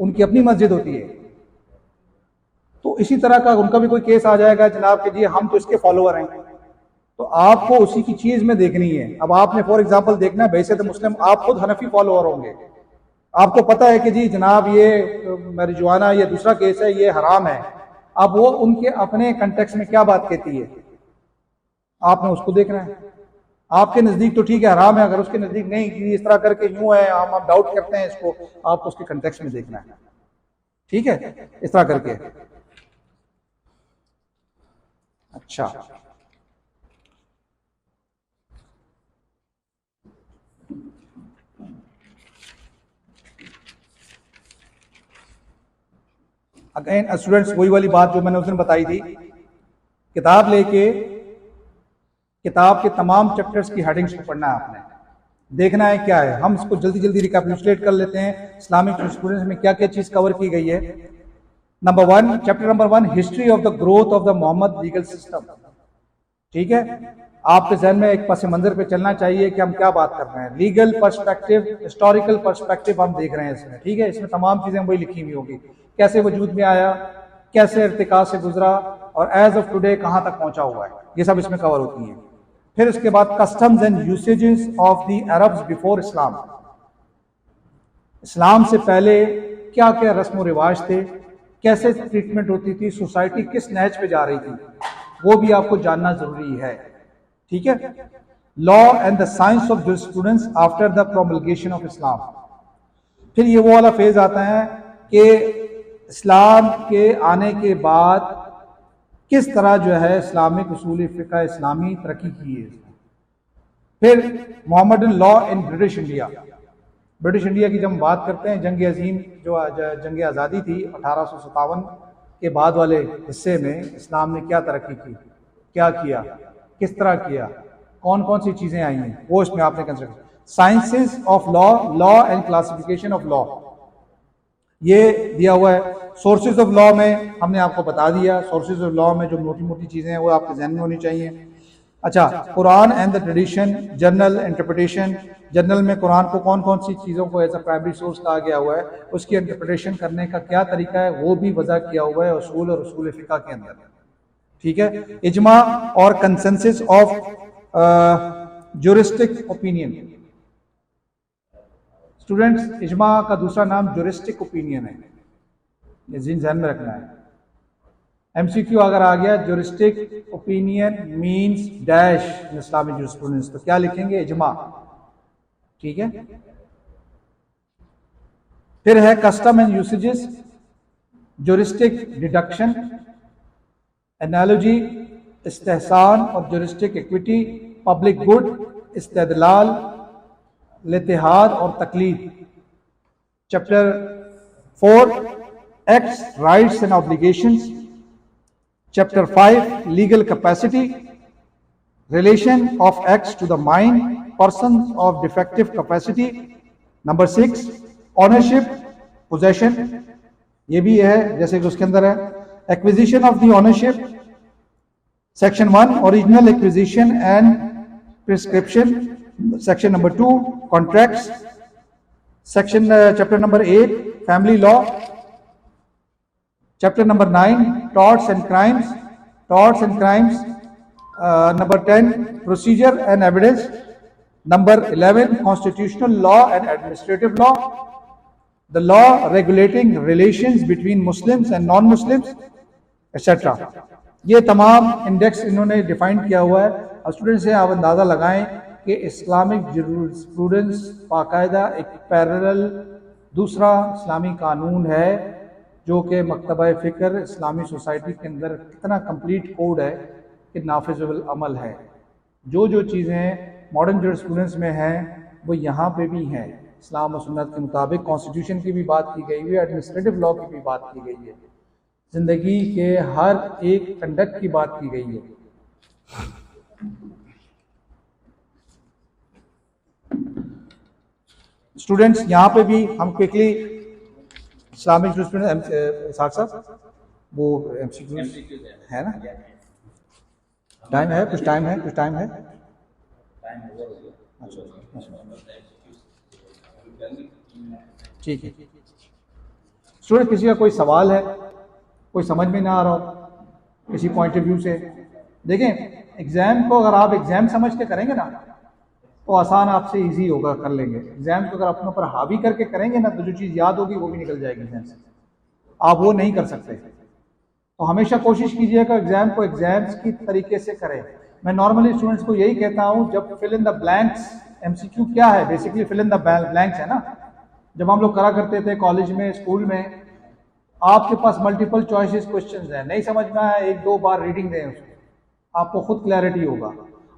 E: ان کی اپنی مسجد ہوتی ہے. تو اسی طرح کا ان کا بھی کوئی کیس آ جائے گا جناب کہ جی ہم تو اس کے فالوور ہیں, تو آپ کو اسی کی چیز میں دیکھنی ہے. اب آپ نے فار ایگزامپل دیکھنا ہے بحیثیت مسلم آپ خود حنفی فالوور ہوں گے, آپ کو پتا ہے کہ جی جناب یہ marijuana یہ دوسرا کیس ہے, یہ حرام ہے. اب وہ ان کے اپنے کنٹیکس میں کیا بات کہتی ہے, آپ نے اس کو دیکھنا ہے. آپ کے نزدیک تو ٹھیک ہے حرام ہے, اگر اس کے نزدیک نہیں کہ اس طرح کر کے یوں ہے, ہم ڈاؤٹ کرتے ہیں اس کو, آپ کو اس کے کنٹیکس میں دیکھنا ہے. ٹھیک ہے, اس طرح کر کے. اچھا, اگین اسٹوڈینٹس وہی والی بات جو میں نے اس دن بتائی تھی, کتاب لے کے کتاب کے تمام چیپٹرز کی ہیڈنگز کو پڑھنا ہے, آپ نے دیکھنا ہے کیا ہے. ہم اس کو جلدی جلدی ریکیپیچولیٹ کر لیتے ہیں. اسلامک جورسپروڈنس میں کیا کیا چیز کور کی گئی ہے. Number 1, chapter number 1, history of the growth of the Muhammad legal system. ٹھیک ہے, آپ کے ذہن میں ایک پس منظر پہ چلنا چاہیے کہ ہم کیا بات کر رہے ہیں. لیگل پرسپیکٹو, ہسٹوریکل پرسپیکٹو ہم دیکھ رہے ہیں اس میں. ٹھیک ہے, اس میں تمام چیزیں وہی لکھی ہوئی ہوگی, کیسے وجود میں آیا, کیسے ارتقاء سے گزرا, اور ایز آف ٹوڈے کہاں تک پہنچا ہوا ہے, یہ سب اس میں کور ہوتی ہیں. پھر اس کے بعد customs and usages of the Arabs before Islam. اسلام سے پہلے کیا کیا رسم و رواج تھے, کیسے ٹریٹمنٹ ہوتی تھی, سوسائٹی کس نہج پہ جا رہی تھی, وہ بھی آپ کو جاننا ضروری ہے. ٹھیک ہے, law and the science of jurisprudence after the promulgation of Islam. پھر یہ وہ والا فیز آتا ہے کہ اسلام کے آنے کے بعد کس طرح جو ہے اسلامک اصول فقہ اسلامی ترقی کی ہے. پھر محمدن لا ان برٹش انڈیا. برٹش انڈیا کی جب ہم بات کرتے ہیں, جنگ عظیم جو جنگ آزادی تھی 1857 کے بعد والے حصے میں اسلام نے کیا ترقی کی, کیا کیا, کس طرح کیا, کون کون سی چیزیں آئی ہیں, وہ اس میں آپ نے consider. Sciences of law, law and classification of law, یہ دیا ہوا ہے. سورسز آف لا میں ہم نے آپ کو بتا دیا, سورسز آف لا میں جو موٹی موٹی چیزیں ہیں وہ آپ کے ذہن میں ہونی چاہیے. اچھا, Quran and the tradition, general interpretation. General میں قرآن کو کون کون سی چیزوں کو ایز اے پرائمری سورس کہا گیا ہوا ہے, اس کی انٹرپریٹیشن کرنے کا کیا طریقہ ہے, وہ بھی وضع کیا ہوا ہے اصول اور اصول فقہ کے اندر. ٹھیک ہے, اجماع اور کنسنسس آف جورسٹک اوپینین. اسٹوڈینٹس, اجماع کا دوسرا نام جورسٹک اوپینین ہے, یہ ذہن میں رکھنا ہے. ایم سی کیو اگر آ گیا juristic opinion means dash in Islamic jurisprudence, تو کیا لکھیں گے, اجماع. ٹھیک ہے, پھر ہے custom and usages, juristic deduction, analogy, استحسان اور جورسٹک ایکویٹی, پبلک گڈ, استدلال, الاتحاد اور تقلید. Chapter 4, acts, rights and obligations. Chapter 5, legal capacity, relation of acts to the mind, persons of defective capacity. Number 6, ownership, possession, یہ بھی ہے جیسے کہ اس کے اندر ہے. Acquisition of the ownership. Section 1, original acquisition and prescription. Section number 2, contracts. Section chapter number 8, family law. Chapter number 9, torts and crimes. Torts and crimes. Number 10, procedure and evidence. Number 11, constitutional law and administrative law. The law regulating relations between Muslims and non-Muslims, etc. یہ تمام انڈیکس انہوں نے ڈیفائن کیا ہوا ہے. اسٹوڈنٹ سے آپ اندازہ لگائیں کہ اسلامک جورسپروڈنس باقاعدہ ایک پیرلل دوسرا اسلامی قانون ہے جو کہ مکتبہ فکر اسلامی سوسائٹی کے اندر کتنا کمپلیٹ کوڈ ہے کہ نافذ العمل ہے. جو چیزیں ماڈرن جورسپروڈنس میں ہیں وہ یہاں پہ بھی ہیں. اسلام و سنت کے مطابق کانسٹیٹیوشن کی بھی بات کی گئی ہے, ایڈمنسٹریٹو لا کی بھی بات کی گئی ہے, زندگی کے ہر ایک کنڈکٹ کی بات کی گئی ہے. اسٹوڈینٹس یہاں پہ بھی ہم کوئکلی اسلامک جورسپروڈنس صاحب وہ ایم سی کیو ہے نا, ٹائم ہے کچھ ٹائم ہے ٹھیک ہے. اسٹوڈنٹ کسی کا کوئی سوال ہے, کوئی سمجھ میں نہ آ رہا ہو کسی پوائنٹ آف ویو سے؟ دیکھیں ایگزام کو اگر آپ ایگزام سمجھ کے کریں گے نا تو آسان آپ سے ایزی ہوگا, کر لیں گے. ایگزام کو اگر اپنے اوپر حاوی کر کے کریں گے نا تو جو چیز یاد ہوگی وہ بھی نکل جائے گی ذہن سے, آپ وہ نہیں کر سکتے. تو ہمیشہ کوشش کیجیے کہ ایگزام کو ایگزامس کی طریقے سے کریں. میں نارملی اسٹوڈنٹس کو یہی کہتا ہوں, جب فل ان دا بلینکس, ایم سی کیو کیا ہے بیسیکلی فل ان دا بلینکس ہے نا. جب ہم لوگ کرا کرتے تھے کالج میں اسکول میں, آپ کے پاس ملٹیپل چوائسز کوشچنز ہیں, نہیں سمجھ میں آیا ایک دو بار ریڈنگ دیں اس کو, آپ کو خود کلیئرٹی ہوگا,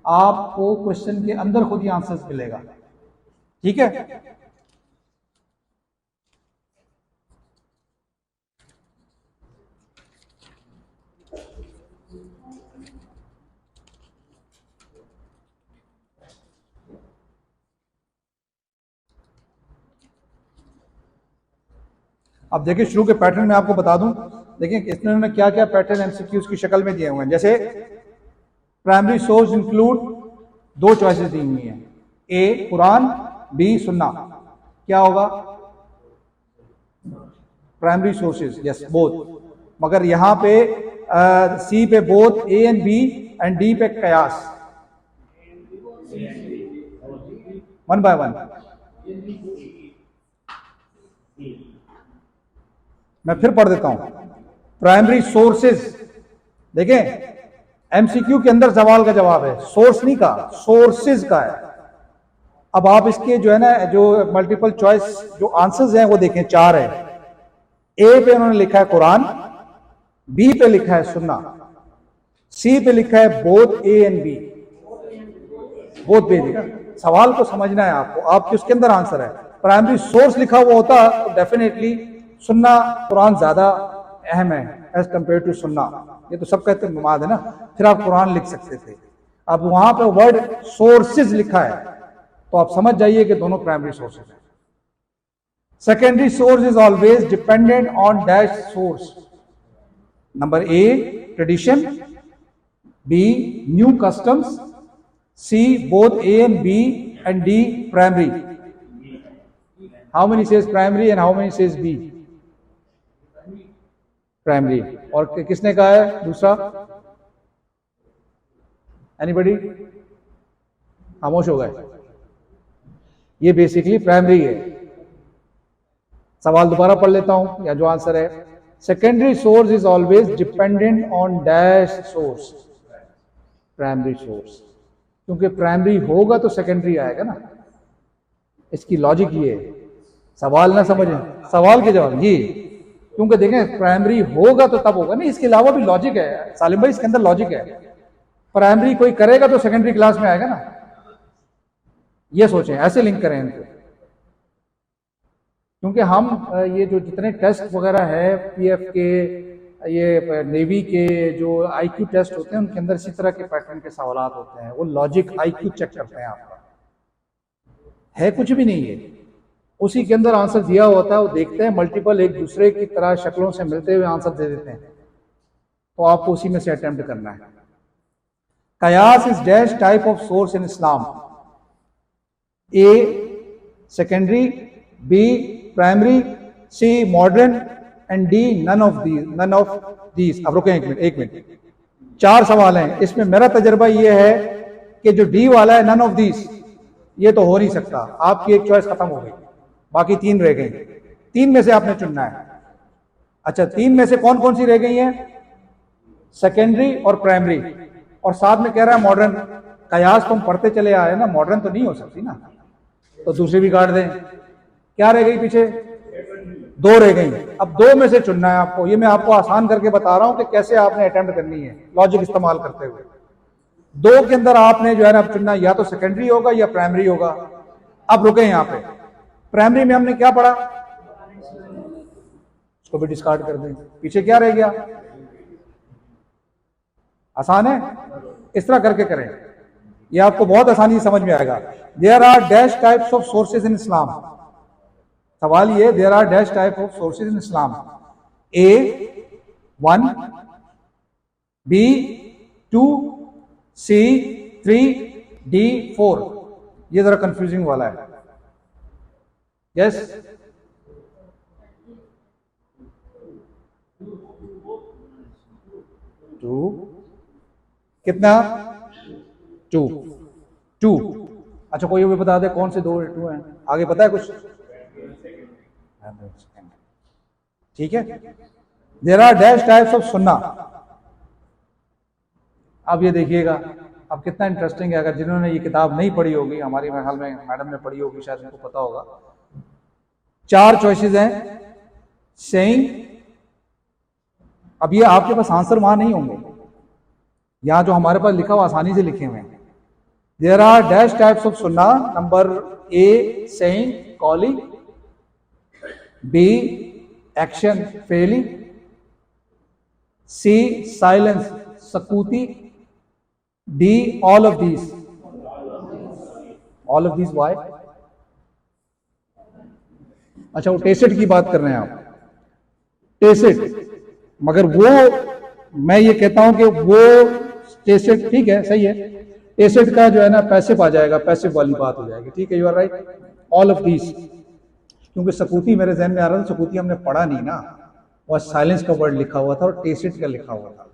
E: آپ کو کوشچن کے اندر خود ہی آنسرز ملے گا. ٹھیک ہے. اب دیکھیں شروع کے پیٹرن میں آپ کو بتا دوں. دیکھیں اس میں انہوں نے کیا کیا پیٹرن ایم سی کیوز کی شکل میں دیے ہوئے ہیں. جیسے پرائمری سورس انکلوڈ, دو چوائسز دی ہوئی ہیں, اے قرآن, بی سننا. کیا ہوگا؟ Primary sources, yes both. مگر یہاں پہ سی پہ both A and B, and D پہ قیاس. 1 by 1. میں پھر پڑھ دیتا ہوں. پرائمری سورسز, دیکھیں ایم سی کیو کے اندر سوال کا جواب ہے, سورس نہیں کا, سورسز کا ہے. اب آپ اس کے جو ہے نا جو ملٹیپل چوائس جو آنسرز ہیں وہ دیکھیں, 4 ہیں. اے پہ انہوں نے لکھا ہے قرآن, بی پہ لکھا ہے سننا, سی پہ لکھا ہے both A and B. Both B. سوال کو سمجھنا ہے آپ کو, آپ کے اس کے اندر آنسر ہے. پرائمری سورس لکھا ہوا ہوتا تو ڈیفینیٹلی سننا قرآن زیادہ اہم ہے ایز کمپیئر ٹو سننا, یہ تو سب کہتے ہیں مماد ہے نا, پھر آپ قرآن لکھ سکتے تھے. اب وہاں پہ ورڈ سورسز لکھا ہے تو آپ سمجھ جائیے کہ دونوں پرائمری سورسز ہیں. Secondary source is always dependent on dash source. Number A tradition, B new customs, C both A and B, and D primary. How many says primary and how many says B? Primary. اور کس نے کہا ہے دوسرا؟ Anybody? خاموش ہو گئے. یہ بیسیکلی پرائمری ہے. سوال دوبارہ پڑھ لیتا ہوں یا جو آنسر ہے. Secondary source is always dependent on dash source. Primary source, کیونکہ پرائمری ہوگا تو سیکنڈری آئے گا نا. اس کی لاجک یہ ہے, سوال نہ سمجھیں, سوال کے جواب جی, کیونکہ دیکھیں پرائمری ہوگا تو تب ہوگا. نہیں, اس کے علاوہ بھی لاجک ہے سالم بھائی, اس کے اندر لاجک ہے. پرائمری کوئی کرے گا تو سیکنڈری کلاس میں آئے گا نا, یہ سوچیں, ایسے لنک کریں ان کو. کیونکہ ہم یہ جو جتنے ٹیسٹ وغیرہ ہے پی ایف کے, یہ نیوی کے جو آئی کیو ٹیسٹ ہوتے ہیں ان کے اندر اسی طرح کے پیٹرن کے سوالات ہوتے ہیں. وہ لاجک آئی کیو چیک کرتے ہیں آپ کا, ہے کچھ بھی نہیں ہے, اسی کے اندر آنسر دیا ہوتا ہے, وہ دیکھتے ہیں ملٹیپل ایک دوسرے کی طرح شکلوں سے ملتے ہوئے آنسر دے دیتے ہیں, تو آپ کو اسی میں سے اٹیمپٹ کرنا ہے. قیاس is dash type of source in Islam. A secondary, B primary, C modern, and D none of these. اب رکیں ایک منٹ, 4 سوال ہیں. اس میں میرا تجربہ یہ ہے کہ جو ڈی والا ہے نن آف دیز, یہ تو ہو نہیں سکتا. آپ کی ایک چوائس ختم ہو گئی, باقی 3 رہ گئی. 3 میں سے آپ نے چننا ہے. اچھا 3 میں سے کون کون سی رہ گئی ہیں؟ سیکنڈری اور پرائمری, اور ساتھ میں کہہ رہا ہے ماڈرن. قیاس تم پڑھتے چلے آئے نا, ماڈرن تو نہیں ہو سکتی نا, تو دوسری بھی کاٹ دیں. کیا رہ گئی پیچھے؟ 2 رہ گئی. اب 2 میں سے چننا ہے آپ کو. یہ میں آپ کو آسان کر کے بتا رہا ہوں کہ کیسے آپ نے اٹیمپٹ کرنی ہے لاجک استعمال کرتے ہوئے. 2 کے اندر آپ نے جو ہے نا اب چننا, یا تو سیکنڈری ہوگا یا پرائمری ہوگا. اب رکیں یہاں پہ. پرائمری میں ہم نے کیا پڑھا, اس کو بھی ڈسکارڈ کر دیں. پیچھے کیا رہ گیا؟ آسان ہے, اس طرح کر کے کریں, یہ آپ کو بہت آسانی سے سمجھ میں آئے گا. There are dash types of sources in Islam. سوال یہ, there are dash type of sources in Islam. A 1, B 2, C3D4. یہ ذرا کنفیوزنگ والا ہے. یس 2 کتنا 2. اچھا کوئی بھی بتا دے کون سے 2 ہیں؟ آگے پتا ہے کچھ؟ ٹھیک ہے. There are dash types of سننا. اب یہ دیکھیے گا اب کتنا انٹرسٹنگ ہے. اگر جنہوں نے یہ کتاب نہیں پڑھی ہوگی, ہماری محل میں میڈم نے پڑھی ہوگی, شاید ان کو پتا ہوگا. 4 چوائسیز ہیں. سیئنگ, اب یہ آپ کے پاس آنسر وہاں نہیں ہوں گے, یہاں جو ہمارے پاس لکھا ہوا آسانی سے لکھے ہوئے ہیں. There are dash types of سننا. Number A seeing calling, B action feeling, C silence سکوتی, D all of these. All of these why? اچھا وہ ٹیسٹ کی بات کر رہے ہیں آپ. ٹیسٹ, مگر وہ میں یہ کہتا ہوں کہ وہ ٹیسٹ ٹھیک ہے, صحیح ہے. ٹیسٹ کا جو ہے نا پیسو آ جائے گا, پیسو والی بات ہو جائے گی. ٹھیک ہے, you are right. All of these, کیونکہ سکوتی میرے ذہن میں آ رہا تھا, سکوتی ہم نے پڑھا نہیں نا, وہ سائلنس کا ورڈ لکھا ہوا تھا اور ٹیسٹ کا لکھا ہوا تھا,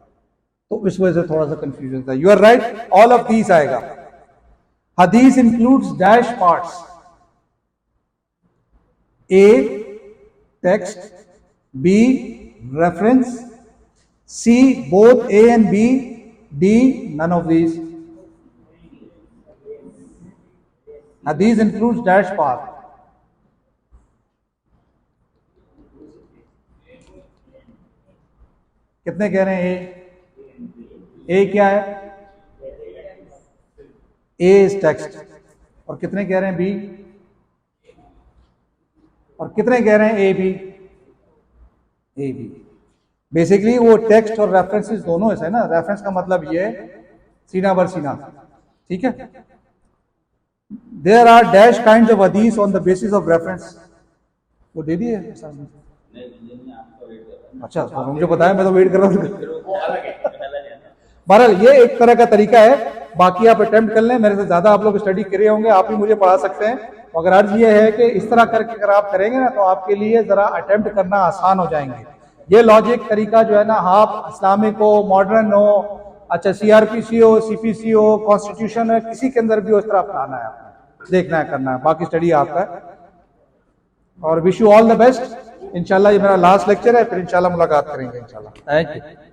E: تو اس وجہ سے تھوڑا سا کنفیوژن تھا. You are right, all of these آئے گا. حدیث includes dash parts. A text, B reference, C both A and B, D none of these. حدیث انکلوڈز ڈیش پارٹ. کتنے کہہ رہے ہیں اے کیا ہے؟ اے از ٹیکسٹ. اور کتنے کہہ رہے ہیں بی؟ اور کتنے کہہ رہے ہیں A B? A B. Basically وہ ٹیکسٹ اور ریفرنس دونوں ہے نا. ریفرنس کا مطلب یہ ہے سینہ بر سینہ. ٹھیک ہے. There are dash kind of حدیث on the basis of reference. وہ دے دیے اچھا مجھے بتایا, میں تو ویٹ کر رہا ہوں. بہرحال یہ ایک طرح کا طریقہ ہے, باقی آپ اٹیمپٹ کر لیں. میرے سے زیادہ آپ لوگ اسٹڈی کرے ہوں گے, آپ ہی مجھے پڑھا سکتے ہیں, مگر عرض یہ ہے کہ اس طرح کر کے اگر آپ کریں گے نا تو آپ کے لیے ذرا اٹیمپٹ کرنا آسان ہو جائیں گے. یہ لاجک طریقہ جو ہے نا, آپ اسلامک ہو, ماڈرن ہو, اچھا CRPC ہو, CPC ہو, کانسٹیٹیوشن ہے, کسی کے اندر بھی اس طرح اپنانا ہے, دیکھنا ہے, کرنا ہے. باقی اسٹڈی آپ کا ہے. اور wish you all the best. انشاءاللہ یہ میرا لاسٹ لیکچر ہے, پھر انشاءاللہ ملاقات کریں گے انشاءاللہ. Thank you.